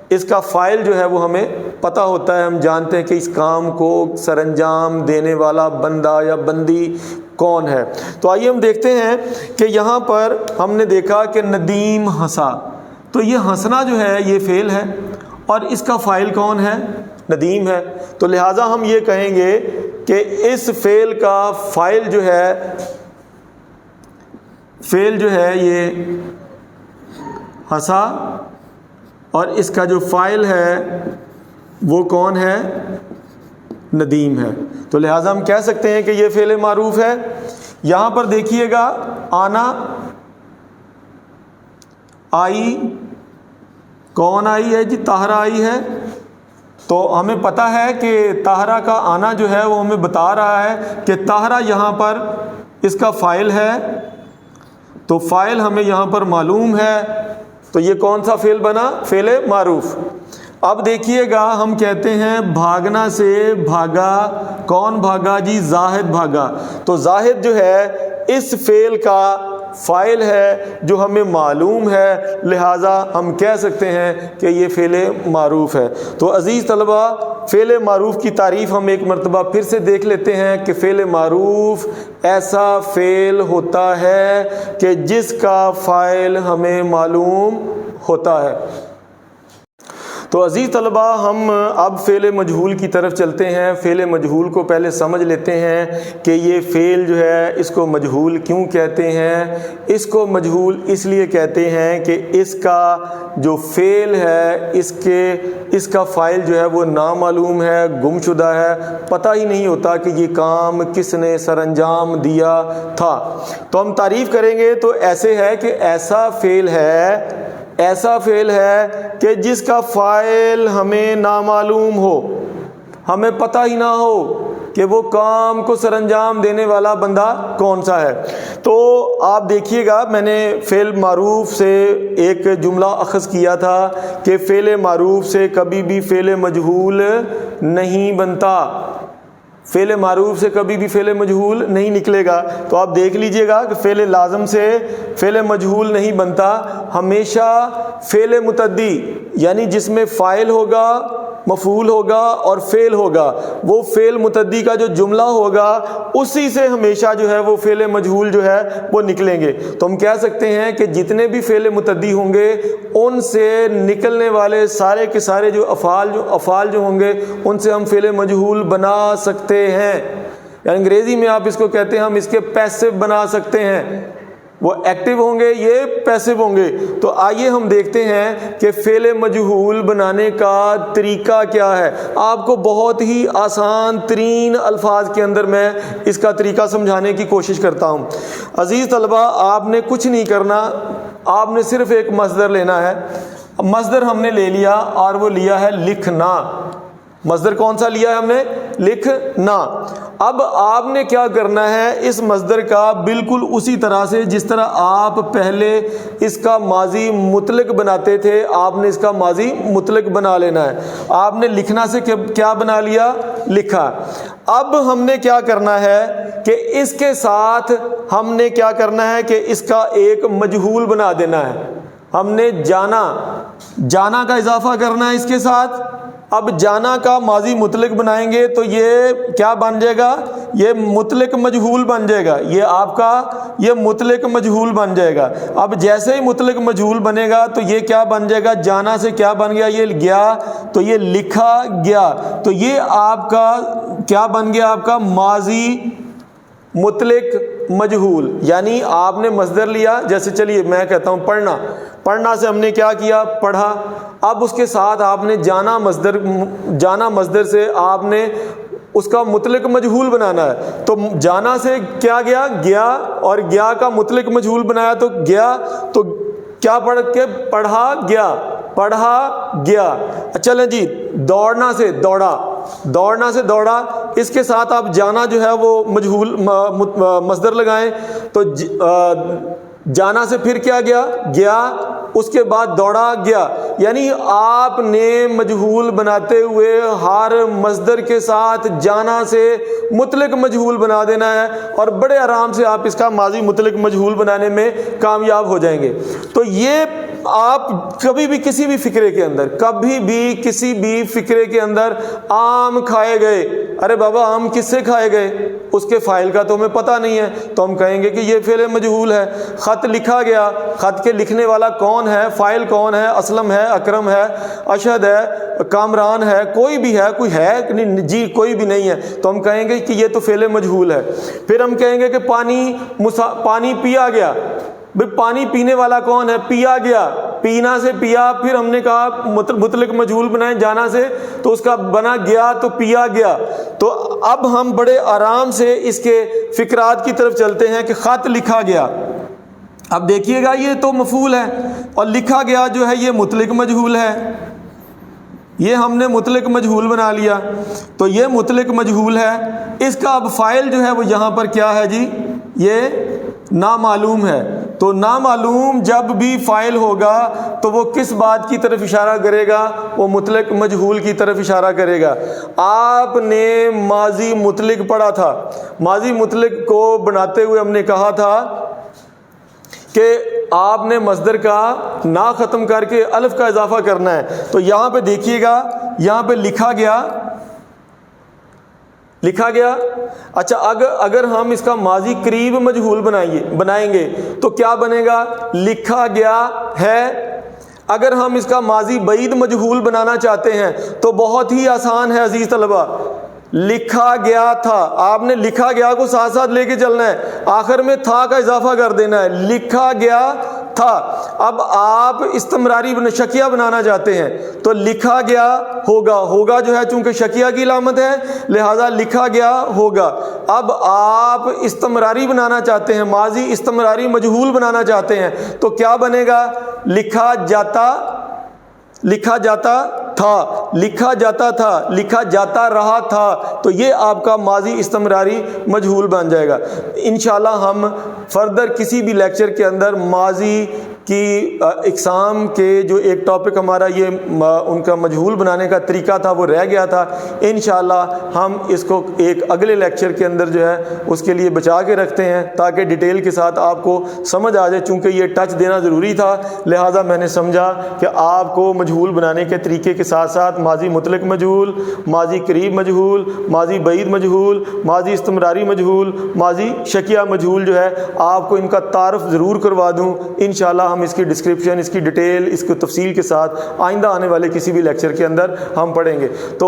اس کا فاعل جو ہے وہ ہمیں پتہ ہوتا ہے، ہم جانتے ہیں کہ اس کام کو سر انجام دینے والا بندہ یا بندی کون ہے. تو آئیے ہم دیکھتے ہیں کہ یہاں پر ہم نے دیکھا کہ ندیم ہنسا. تو یہ ہنسنا جو ہے یہ فعل ہے، اور اس کا فاعل کون ہے؟ ندیم ہے. تو لہٰذا ہم یہ کہیں گے کہ اس فعل کا فاعل جو ہے، فعل جو ہے یہ ہنسا، اور اس کا جو فاعل ہے وہ کون ہے؟ ندیم ہے. تو لہٰذا ہم کہہ سکتے ہیں کہ یہ فعل معروف ہے. یہاں پر دیکھیے گا آنا آئی، کون آئی ہے جی؟ طاہرہ آئی ہے۔ تو ہمیں پتہ ہے کہ طاہرہ کا آنا جو ہے وہ ہمیں بتا رہا ہے کہ طاہرہ یہاں پر اس کا فاعل ہے، تو فاعل ہمیں یہاں پر معلوم ہے، تو یہ کون سا فعل بنا؟ فعل معروف۔ اب دیکھیے گا، ہم کہتے ہیں بھاگنا سے بھاگا، کون بھاگا جی؟ زاہد بھاگا۔ تو زاہد جو ہے اس فعل کا فاعل ہے جو ہمیں معلوم ہے، لہٰذا ہم کہہ سکتے ہیں کہ یہ فعل معروف ہے۔ تو عزیز طلبہ، فعل معروف کی تعریف ہم ایک مرتبہ پھر سے دیکھ لیتے ہیں کہ فعل معروف ایسا فعل ہوتا ہے کہ جس کا فاعل ہمیں معلوم ہوتا ہے۔ تو عزیز طلبہ، ہم اب فعل مجہول کی طرف چلتے ہیں۔ فعل مجہول کو پہلے سمجھ لیتے ہیں کہ یہ فعل جو ہے اس کو مجہول کیوں کہتے ہیں۔ اس کو مجہول اس لیے کہتے ہیں کہ اس کا جو فعل ہے اس کا فاعل جو ہے وہ نامعلوم ہے، گم شدہ ہے، پتہ ہی نہیں ہوتا کہ یہ کام کس نے سر انجام دیا تھا۔ تو ہم تعریف کریں گے تو ایسے ہے کہ ایسا فعل ہے کہ جس کا فاعل ہمیں نامعلوم ہو، ہمیں پتہ ہی نہ ہو کہ وہ کام کو سر انجام دینے والا بندہ کون سا ہے۔ تو آپ دیکھیے گا، میں نے فعل معروف سے ایک جملہ اخذ کیا تھا کہ فعل معروف سے کبھی بھی فعل مجہول نہیں بنتا، فعل معروف سے کبھی بھی فعل مجہول نہیں نکلے گا۔ تو آپ دیکھ لیجئے گا کہ فعل لازم سے فعل مجہول نہیں بنتا، ہمیشہ فعل متعدی یعنی جس میں فاعل ہوگا، مفعول ہوگا اور فعل ہوگا، وہ فعل متعدی کا جو جملہ ہوگا اسی سے ہمیشہ جو ہے وہ فعل مجہول جو ہے وہ نکلیں گے۔ تو ہم کہہ سکتے ہیں کہ جتنے بھی فعل متعدی ہوں گے ان سے نکلنے والے سارے کے سارے جو افعال جو ہوں گے ان سے ہم فعل مجہول بنا سکتے ہیں، یعنی انگریزی میں آپ اس کو کہتے ہیں، ہم اس کے پیسو بنا سکتے ہیں۔ وہ ایکٹیو ہوں گے، یہ پیسو ہوں گے۔ تو آئیے ہم دیکھتے ہیں کہ فعل مجہول بنانے کا طریقہ کیا ہے۔ آپ کو بہت ہی آسان ترین الفاظ کے اندر میں اس کا طریقہ سمجھانے کی کوشش کرتا ہوں۔ عزیز طلبہ، آپ نے کچھ نہیں کرنا، آپ نے صرف ایک مصدر لینا ہے۔ مصدر ہم نے لے لیا اور وہ لیا ہے لکھنا۔ مصدر کون سا لیا ہے ہم نے؟ لکھنا۔ اب آپ نے کیا کرنا ہے، اس مصدر کا بالکل اسی طرح سے جس طرح آپ پہلے اس کا ماضی مطلق بناتے تھے، آپ نے اس کا ماضی مطلق بنا لینا ہے۔ آپ نے لکھنا سے کیا بنا لیا؟ لکھا۔ اب ہم نے کیا کرنا ہے کہ اس کے ساتھ ہم نے کیا کرنا ہے کہ اس کا ایک مجہول بنا دینا ہے۔ ہم نے جانا کا اضافہ کرنا ہے اس کے ساتھ۔ اب جانا کا ماضی مطلق بنائیں گے تو یہ کیا بن جائے گا؟ یہ مطلق مجہول بن جائے گا، یہ آپ کا یہ مطلق مجہول بن جائے گا۔ اب جیسے ہی مطلق مجہول بنے گا تو یہ کیا بن جائے گا؟ جانا سے کیا بن گیا؟ یہ گیا، تو یہ لکھا گیا، تو یہ آپ کا کیا بن گیا؟ آپ کا ماضی مطلق مجہول۔ یعنی آپ نے مصدر لیا، جیسے چلیے میں کہتا ہوں پڑھنا سے ہم نے کیا کیا؟ پڑھا۔ اب اس کے ساتھ آپ نے جانا مصدر سے آپ نے اس کا مطلق مجہول بنانا ہے۔ تو جانا سے کیا گیا، اور گیا کا مطلق مجہول بنایا تو گیا، تو کیا پڑھ کے؟ پڑھا گیا۔ چلیں جی، دوڑنا سے دوڑا، اس کے ساتھ آپ جانا جو ہے وہ مجہول مصدر لگائیں تو جانا سے پھر کیا گیا، اس کے بعد دوڑا گیا۔ یعنی آپ نے مجہول بناتے ہوئے ہر مصدر کے ساتھ جانا سے مطلق مجہول بنا دینا ہے، اور بڑے آرام سے آپ اس کا ماضی مطلق مجہول بنانے میں کامیاب ہو جائیں گے۔ تو یہ آپ کبھی بھی کسی بھی فقرے کے اندر آم کھائے گئے، ارے بابا آم کس سے کھائے گئے؟ اس کے فاعل کا تو ہمیں پتہ نہیں ہے، تو ہم کہیں گے کہ یہ فعل مجہول ہے۔ خط لکھا گیا، خط کے لکھنے والا کون ہے؟ فاعل کون ہے؟ اسلم ہے، اکرم ہے، اشہد ہے، کامران ہے، کوئی بھی ہے؟ کوئی ہے جی؟ کوئی بھی نہیں ہے، تو ہم کہیں گے کہ یہ تو فعل مجہول ہے۔ پھر ہم کہیں گے کہ پانی پیا گیا، بھئی پانی پینے والا کون ہے؟ پیا گیا، پینا سے پیا، پھر ہم نے کہا مطلق مجہول بنائیں جانا سے، تو اس کا بنا گیا، تو پیا گیا۔ تو اب ہم بڑے آرام سے اس کے فقرات کی طرف چلتے ہیں کہ خط لکھا گیا، اب دیکھیے گا یہ تو مفعول ہے اور لکھا گیا جو ہے یہ مطلق مجہول ہے، یہ ہم نے مطلق مجہول بنا لیا، تو یہ مطلق مجہول ہے، اس کا اب فاعل جو ہے وہ یہاں پر کیا ہے جی، یہ نامعلوم ہے۔ تو نامعلوم جب بھی فاعل ہوگا تو وہ کس بات کی طرف اشارہ کرے گا، وہ مطلق مجہول کی طرف اشارہ کرے گا۔ آپ نے ماضی مطلق پڑھا تھا، ماضی مطلق کو بناتے ہوئے ہم نے کہا تھا کہ آپ نے مصدر کا نا ختم کر کے الف کا اضافہ کرنا ہے، تو یہاں پہ دیکھیے گا، یہاں پہ لکھا گیا۔ اچھا اگر ہم اس کا ماضی قریب مجہول بنائیں گے تو کیا بنے گا، لکھا گیا ہے۔ اگر ہم اس کا ماضی بعید مجہول بنانا چاہتے ہیں تو بہت ہی آسان ہے عزیز طلبہ، لکھا گیا تھا، آپ نے لکھا گیا کو ساتھ ساتھ لے کے چلنا ہے، آخر میں تھا کا اضافہ کر دینا ہے، لکھا گیا تھا۔ اب آپ استمراری شکیہ بنانا چاہتے ہیں تو لکھا گیا ہوگا جو ہے چونکہ شکیہ کی علامت ہے لہذا لکھا گیا ہوگا۔ اب آپ استمراری بنانا چاہتے ہیں، ماضی استمراری مجہول بنانا چاہتے ہیں تو کیا بنے گا، لکھا جاتا تھا، لکھا جاتا تھا، لکھا جاتا رہا تھا، تو یہ آپ کا ماضی استمراری مجہول بن جائے گا۔ انشاءاللہ ہم فردر کسی بھی لیکچر کے اندر ماضی کی اقسام کے جو ایک ٹاپک ہمارا یہ ان کا مجہول بنانے کا طریقہ تھا وہ رہ گیا تھا، انشاءاللہ ہم اس کو ایک اگلے لیکچر کے اندر جو ہے اس کے لیے بچا کے رکھتے ہیں تاکہ ڈیٹیل کے ساتھ آپ کو سمجھ آ جائے۔ چونکہ یہ ٹچ دینا ضروری تھا لہٰذا میں نے سمجھا کہ آپ کو مجہول بنانے کے طریقے کے ساتھ ساتھ ماضی مطلق مجہول، ماضی قریب مجہول، ماضی بعید مجہول، ماضی استمراری مجہول، ماضی شکیہ مجہول جو ہے آپ کو ان کا تعارف ضرور کروا دوں۔ انشاءاللہ ہم اس کی ڈسکرپشن، اس کی ڈیٹیل، اس کی تفصیل کے ساتھ آئندہ آنے والے کسی بھی لیکچر کے اندر ہم پڑھیں گے۔ تو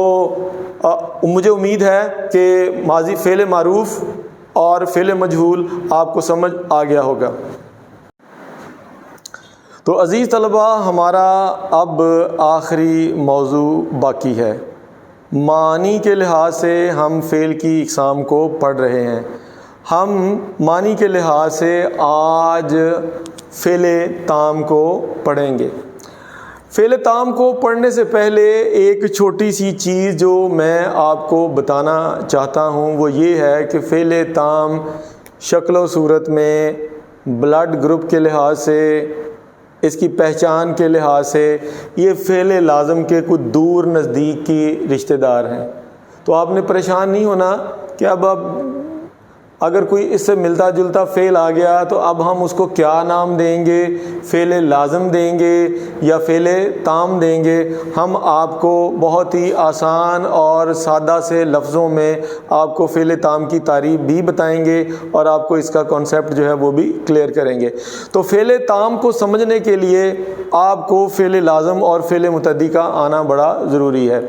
مجھے امید ہے کہ ماضی فعل معروف اور فعل مجہول آپ کو سمجھ آ گیا ہوگا۔ تو عزیز طلبہ ہمارا اب آخری موضوع باقی ہے، معنی کے لحاظ سے ہم فعل کی اقسام کو پڑھ رہے ہیں۔ ہم معنی کے لحاظ سے آج فعل تام کو پڑھیں گے۔ فعل تام کو پڑھنے سے پہلے ایک چھوٹی سی چیز جو میں آپ کو بتانا چاہتا ہوں وہ یہ ہے کہ فعل تام شکل و صورت میں، بلڈ گروپ کے لحاظ سے، اس کی پہچان کے لحاظ سے یہ فعل لازم کے کچھ دور نزدیک کی رشتہ دار ہیں۔ تو آپ نے پریشان نہیں ہونا کہ اب اگر کوئی اس سے ملتا جلتا فعل آ گیا تو اب ہم اس کو کیا نام دیں گے، فعل لازم دیں گے یا فعل تام دیں گے۔ ہم آپ کو بہت ہی آسان اور سادہ سے لفظوں میں آپ کو فعل تام کی تعریف بھی بتائیں گے اور آپ کو اس کا کانسیپٹ جو ہے وہ بھی کلیئر کریں گے۔ تو فعل تام کو سمجھنے کے لیے آپ کو فعل لازم اور فعل متعدی کا آنا بڑا ضروری ہے۔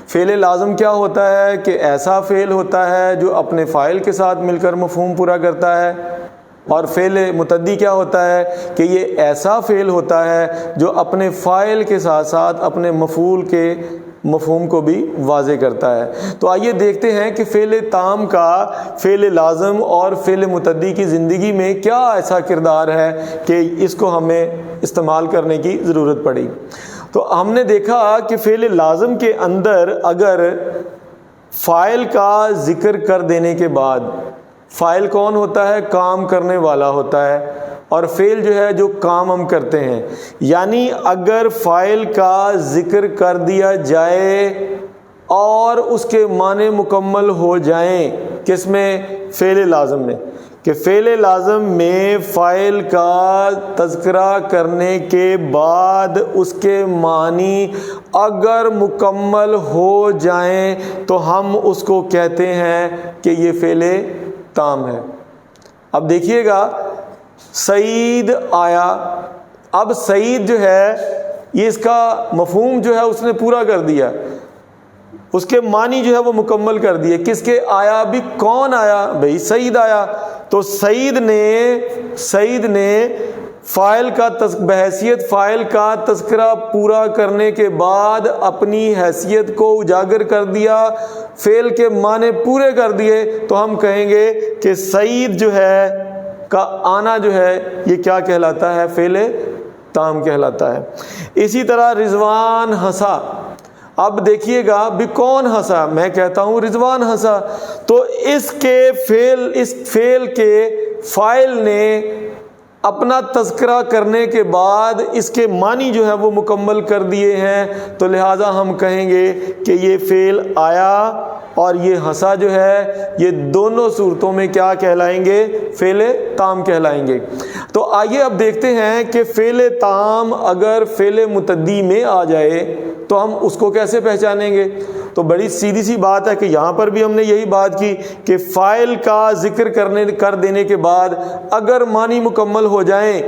فعل لازم کیا ہوتا ہے کہ ایسا فعل ہوتا ہے جو اپنے فاعل کے ساتھ مل کر مفہوم پورا کرتا ہے، اور فعل متعدی کیا ہوتا ہے کہ یہ ایسا فعل ہوتا ہے جو اپنے فاعل کے ساتھ ساتھ اپنے مفعول کے مفہوم کو بھی واضح کرتا ہے۔ تو آئیے دیکھتے ہیں کہ فعل تام کا فعل لازم اور فعل متعدی کی زندگی میں کیا ایسا کردار ہے کہ اس کو ہمیں استعمال کرنے کی ضرورت پڑی۔ تو ہم نے دیکھا کہ فعل لازم کے اندر اگر فاعل کا ذکر کر دینے کے بعد، فاعل کون ہوتا ہے، کام کرنے والا ہوتا ہے، اور فعل جو ہے جو کام ہم کرتے ہیں، یعنی اگر فاعل کا ذکر کر دیا جائے اور اس کے معنی مکمل ہو جائیں، کس میں، فعل لازم میں، کہ فعل لازم میں فاعل کا تذکرہ کرنے کے بعد اس کے معنی اگر مکمل ہو جائیں تو ہم اس کو کہتے ہیں کہ یہ فعل تام ہے۔ اب دیکھیے گا، سعید آیا، اب سعید جو ہے یہ اس کا مفہوم جو ہے اس نے پورا کر دیا، اس کے معنی جو ہے وہ مکمل کر دیے۔ کس کے آیا بھی، کون آیا بھئی، سعید آیا۔ تو سعید نے فاعل کا بحیثیت فاعل کا تذکرہ پورا کرنے کے بعد اپنی حیثیت کو اجاگر کر دیا، فعل کے معنی پورے کر دیے، تو ہم کہیں گے کہ سعید جو ہے کا آنا جو ہے یہ کیا کہلاتا ہے؟ فعل تام کہلاتا ہے۔ اسی طرح رضوان ہنسا، اب دیکھیے گا بھی کون ہنسا؟ میں کہتا ہوں رضوان ہنسا، تو اس فعل کے فاعل نے اپنا تذکرہ کرنے کے بعد اس کے معنی جو ہے وہ مکمل کر دیے ہیں، تو لہٰذا ہم کہیں گے کہ یہ فعل آیا اور یہ ہنسا جو ہے یہ دونوں صورتوں میں کیا کہلائیں گے؟ فعل تام کہلائیں گے۔ تو آئیے اب دیکھتے ہیں کہ فعل تام اگر فعل متعدی میں آ جائے تو ہم اس کو کیسے پہچانیں گے؟ تو بڑی سیدھی سی بات ہے کہ یہاں پر بھی ہم نے یہی بات کی کہ فاعل کا ذکر کر دینے کے بعد اگر معنی مکمل ہو جائیں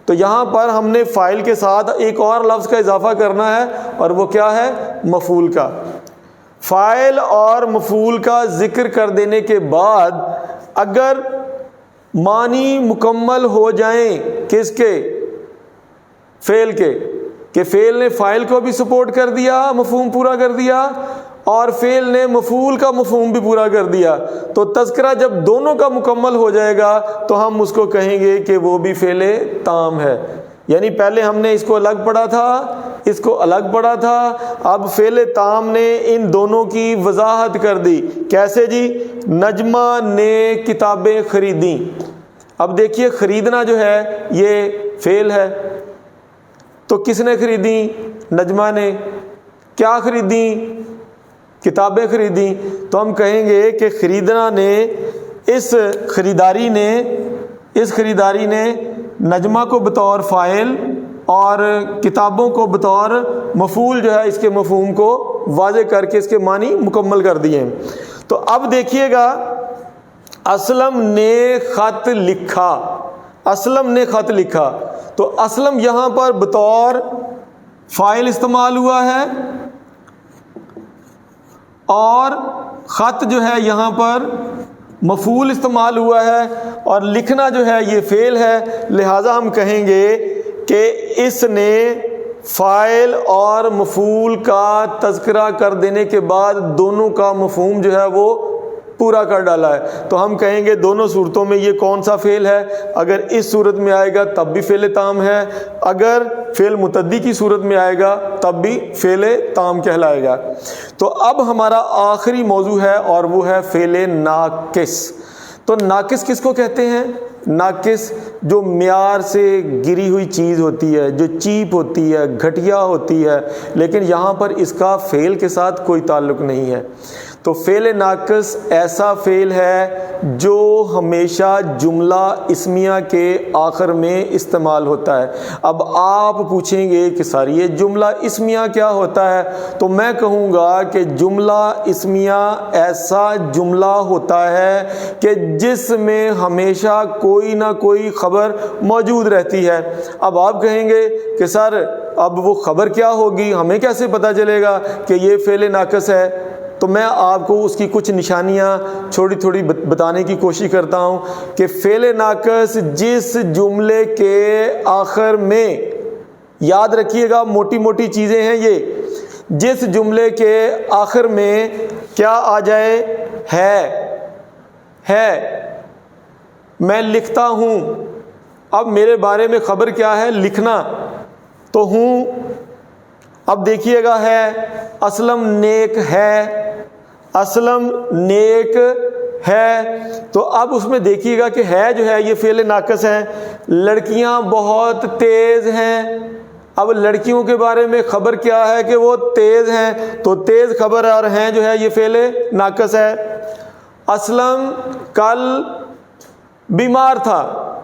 تو یہاں پر ہم نے فاعل کے ساتھ ایک اور لفظ کا اضافہ کرنا ہے، اور وہ کیا ہے؟ مفعول کا۔ فاعل اور مفعول کا ذکر کر دینے کے بعد اگر معنی مکمل ہو جائیں کس کے؟ فعل کے، کہ فعل نے فاعل کو بھی سپورٹ کر دیا، مفہوم پورا کر دیا، اور فعل نے مفعول کا مفہوم بھی پورا کر دیا، تو تذکرہ جب دونوں کا مکمل ہو جائے گا تو ہم اس کو کہیں گے کہ وہ بھی فعل تام ہے۔ یعنی پہلے ہم نے اس کو الگ پڑھا تھا، اس کو الگ پڑھا تھا، اب فعل تام نے ان دونوں کی وضاحت کر دی۔ کیسے جی؟ نجمہ نے کتابیں خریدیں۔ اب دیکھیے خریدنا جو ہے یہ فعل ہے، تو کس نے خریدیں؟ نجمہ نے۔ کیا خریدیں؟ کتابیں خریدیں۔ تو ہم کہیں گے کہ خریدنا نے، اس خریداری نے نجمہ کو بطور فاعل اور کتابوں کو بطور مفعول جو ہے اس کے مفہوم کو واضح کر کے اس کے معنی مکمل کر دیے۔ تو اب دیکھیے گا اسلم نے خط لکھا، اسلم نے خط لکھا، تو اسلم یہاں پر بطور فاعل استعمال ہوا ہے اور خط جو ہے یہاں پر مفعول استعمال ہوا ہے، اور لکھنا جو ہے یہ فعل ہے، لہٰذا ہم کہیں گے کہ اس نے فاعل اور مفعول کا تذکرہ کر دینے کے بعد دونوں کا مفہوم جو ہے وہ پورا کر ڈالا ہے۔ تو ہم کہیں گے دونوں صورتوں میں یہ کون سا فعل ہے؟ اگر اس صورت میں آئے گا تب بھی فعل تام ہے، اگر فعل متعدی کی صورت میں آئے گا تب بھی فعل تام کہلائے گا۔ تو اب ہمارا آخری موضوع ہے اور وہ ہے فعل ناقص۔ تو ناقص کس کو کہتے ہیں؟ ناقص جو معیار سے گری ہوئی چیز ہوتی ہے، جو چیپ ہوتی ہے، گھٹیا ہوتی ہے، لیکن یہاں پر اس کا فعل کے ساتھ کوئی تعلق نہیں ہے۔ تو فعل ناقص ایسا فعل ہے جو ہمیشہ جملہ اسمیہ کے آخر میں استعمال ہوتا ہے۔ اب آپ پوچھیں گے کہ سر یہ جملہ اسمیہ کیا ہوتا ہے؟ تو میں کہوں گا کہ جملہ اسمیہ ایسا جملہ ہوتا ہے کہ جس میں ہمیشہ کوئی نہ کوئی خبر موجود رہتی ہے۔ اب آپ کہیں گے کہ سر اب وہ خبر کیا ہوگی، ہمیں کیسے پتہ چلے گا کہ یہ فعل ناقص ہے؟ تو میں آپ کو اس کی کچھ نشانیاں تھوڑی بتانے کی کوشش کرتا ہوں کہ فعل ناقص جس جملے کے آخر میں، یاد رکھیے گا موٹی موٹی چیزیں ہیں یہ، جس جملے کے آخر میں کیا آ جائے؟ ہے، میں لکھتا ہوں۔ اب میرے بارے میں خبر کیا ہے؟ لکھنا، تو ہوں۔ اب دیکھیے گا ہے اسلم نیک ہے، اسلم نیک ہے، تو اب اس میں دیکھیے گا کہ ہے جو ہے یہ فعل ناقص ہے۔ لڑکیاں بہت تیز ہیں، اب لڑکیوں کے بارے میں خبر کیا ہے کہ وہ تیز ہیں، تو تیز خبر اور ہیں جو ہے یہ فعل ناقص ہے۔ اسلم کل بیمار تھا،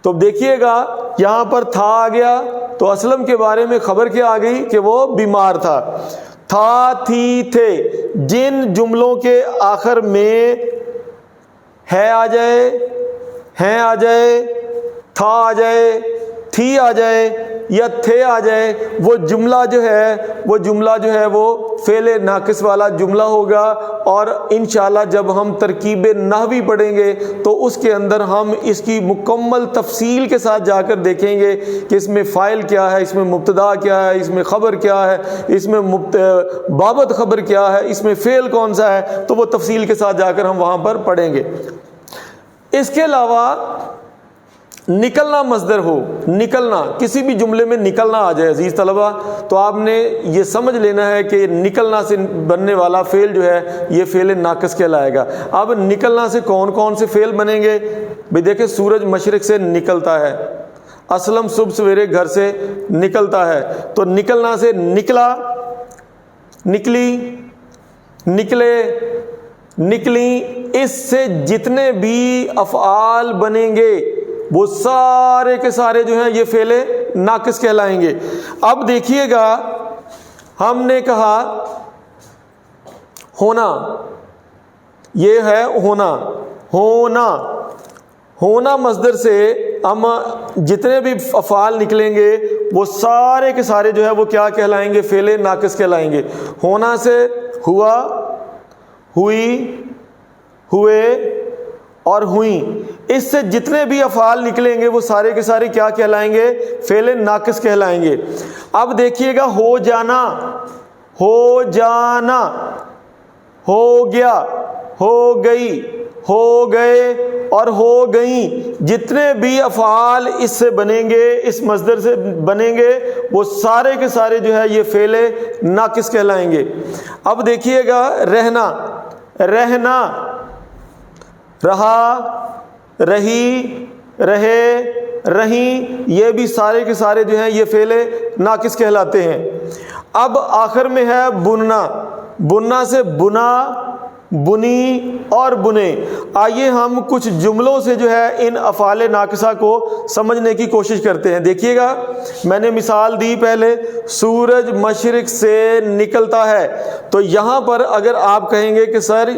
تو دیکھیے گا یہاں پر تھا آ گیا، تو اسلم کے بارے میں خبر کیا آ گئی کہ وہ بیمار تھا۔ تھا، تھی، تھے، جن جملوں کے آخر میں ہے آ جائے، ہیں آ جائے، تھا آ جائے، تھی آ جائے یا تھے آ جائے، وہ جملہ جو ہے وہ فعل ناقص والا جملہ ہوگا۔ اور انشاءاللہ جب ہم ترکیب نحوی پڑھیں گے تو اس کے اندر ہم اس کی مکمل تفصیل کے ساتھ جا کر دیکھیں گے کہ اس میں فاعل کیا ہے، اس میں مبتدا کیا ہے، اس میں خبر کیا ہے، اس میں بابت خبر کیا ہے، اس میں فعل کون سا ہے، تو وہ تفصیل کے ساتھ جا کر ہم وہاں پر پڑھیں گے۔ اس کے علاوہ نکلنا مصدر ہو، نکلنا، کسی بھی جملے میں نکلنا آ جائے عزیز طلبہ، تو آپ نے یہ سمجھ لینا ہے کہ نکلنا سے بننے والا فعل جو ہے یہ فعل ناقص کہلائے گا۔ اب نکلنا سے کون کون سے فعل بنیں گے؟ بھئی دیکھیں، سورج مشرق سے نکلتا ہے، اسلم صبح سویرے گھر سے نکلتا ہے، تو نکلنا سے نکلا، نکلی، نکلے، نکلیں، اس سے جتنے بھی افعال بنیں گے وہ سارے کے سارے جو ہیں یہ فعل ناقص کہلائیں گے۔ اب دیکھیے گا، ہم نے کہا ہونا، یہ ہے ہونا، ہونا، ہونا مصدر سے ہم جتنے بھی افعال نکلیں گے وہ سارے کے سارے جو ہے وہ کیا کہلائیں گے؟ فعل ناقص کہلائیں گے۔ ہونا سے ہوا، ہوئی، ہوئے اور ہوئیں، اس سے جتنے بھی افعال نکلیں گے وہ سارے کے سارے کیا کہلائیں گے؟ فعل ناقص کہلائیں گے۔ اب دیکھیے گا، ہو جانا، ہو جانا، ہو گیا، ہو گئی، ہو گئے اور ہو گئیں، جتنے بھی افعال اس سے بنیں گے، اس مصدر سے بنیں گے، وہ سارے کے سارے جو ہے یہ فعل ناقص کہلائیں گے۔ اب دیکھیے گا، رہنا، رہنا، رہا، رہی، رہے، رہیں، یہ بھی سارے کے سارے جو ہیں یہ فعل ناقص کہلاتے ہیں۔ اب آخر میں ہے بننا، بننا سے بنا، بنی اور بنے۔ آئیے ہم کچھ جملوں سے جو ہے ان افعال ناقصہ کو سمجھنے کی کوشش کرتے ہیں۔ دیکھیے گا، میں نے مثال دی پہلے، سورج مشرق سے نکلتا ہے، تو یہاں پر اگر آپ کہیں گے کہ سر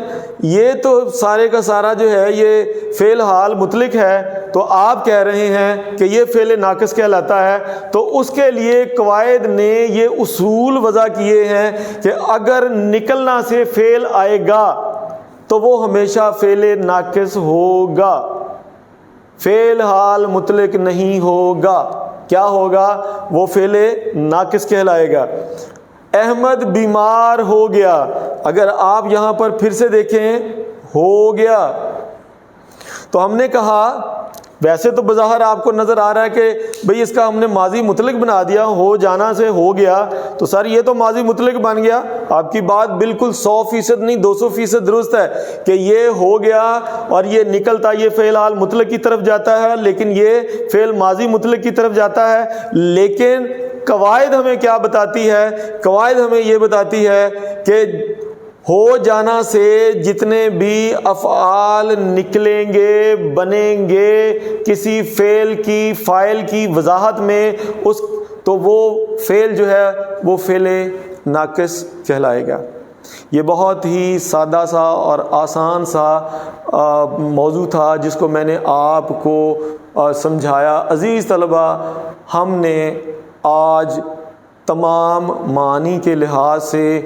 یہ تو سارے کا سارا جو ہے یہ فعل حال مطلق ہے، تو آپ کہہ رہے ہیں کہ یہ فعل ناقص کہلاتا ہے، تو اس کے لیے قواعد نے یہ اصول وضع کیے ہیں کہ اگر نکلنا سے فعل آئے گا تو وہ ہمیشہ فعل ناقص ہوگا، فعل حال مطلق نہیں ہوگا۔ کیا ہوگا؟ وہ فعل ناقص کہلائے گا۔ احمد بیمار ہو گیا، اگر آپ یہاں پر پھر سے دیکھیں، ہو گیا، تو ہم نے کہا ویسے تو بظاہر آپ کو نظر آ رہا ہے کہ بھئی اس کا ہم نے ماضی مطلق بنا دیا، ہو جانا سے ہو گیا، تو سر یہ تو ماضی مطلق بن گیا۔ آپ کی بات بالکل 100% نہیں 200% درست ہے کہ یہ ہو گیا اور یہ نکلتا، یہ فعل حال مطلق کی طرف جاتا ہے، لیکن یہ فعل ماضی مطلق کی طرف جاتا ہے۔ لیکن قواعد ہمیں کیا بتاتی ہے؟ قواعد ہمیں یہ بتاتی ہے کہ ہو جانا سے جتنے بھی افعال نکلیں گے، بنیں گے کسی فعل کی، فاعل کی وضاحت میں، تو وہ فعل جو ہے وہ فعل ناقص کہلائے گا۔ یہ بہت ہی سادہ سا اور آسان سا موضوع تھا جس کو میں نے آپ کو سمجھایا۔ عزیز طلبہ، ہم نے آج تمام معانی کے لحاظ سے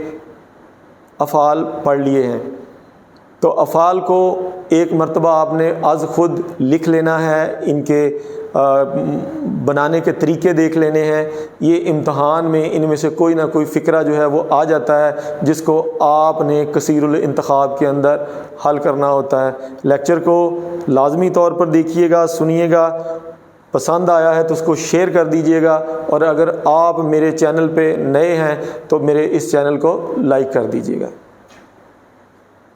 افعال پڑھ لیے ہیں، تو افعال کو ایک مرتبہ آپ نے از خود لکھ لینا ہے، ان کے بنانے کے طریقے دیکھ لینے ہیں۔ یہ امتحان میں ان میں سے کوئی نہ کوئی فقرہ جو ہے وہ آ جاتا ہے جس کو آپ نے کثیر الانتخاب کے اندر حل کرنا ہوتا ہے۔ لیکچر کو لازمی طور پر دیکھیے گا، سنیے گا، پسند آیا ہے تو اس کو شیئر کر دیجیے گا، اور اگر آپ میرے چینل پہ نئے ہیں تو میرے اس چینل کو لائک کر دیجیے گا۔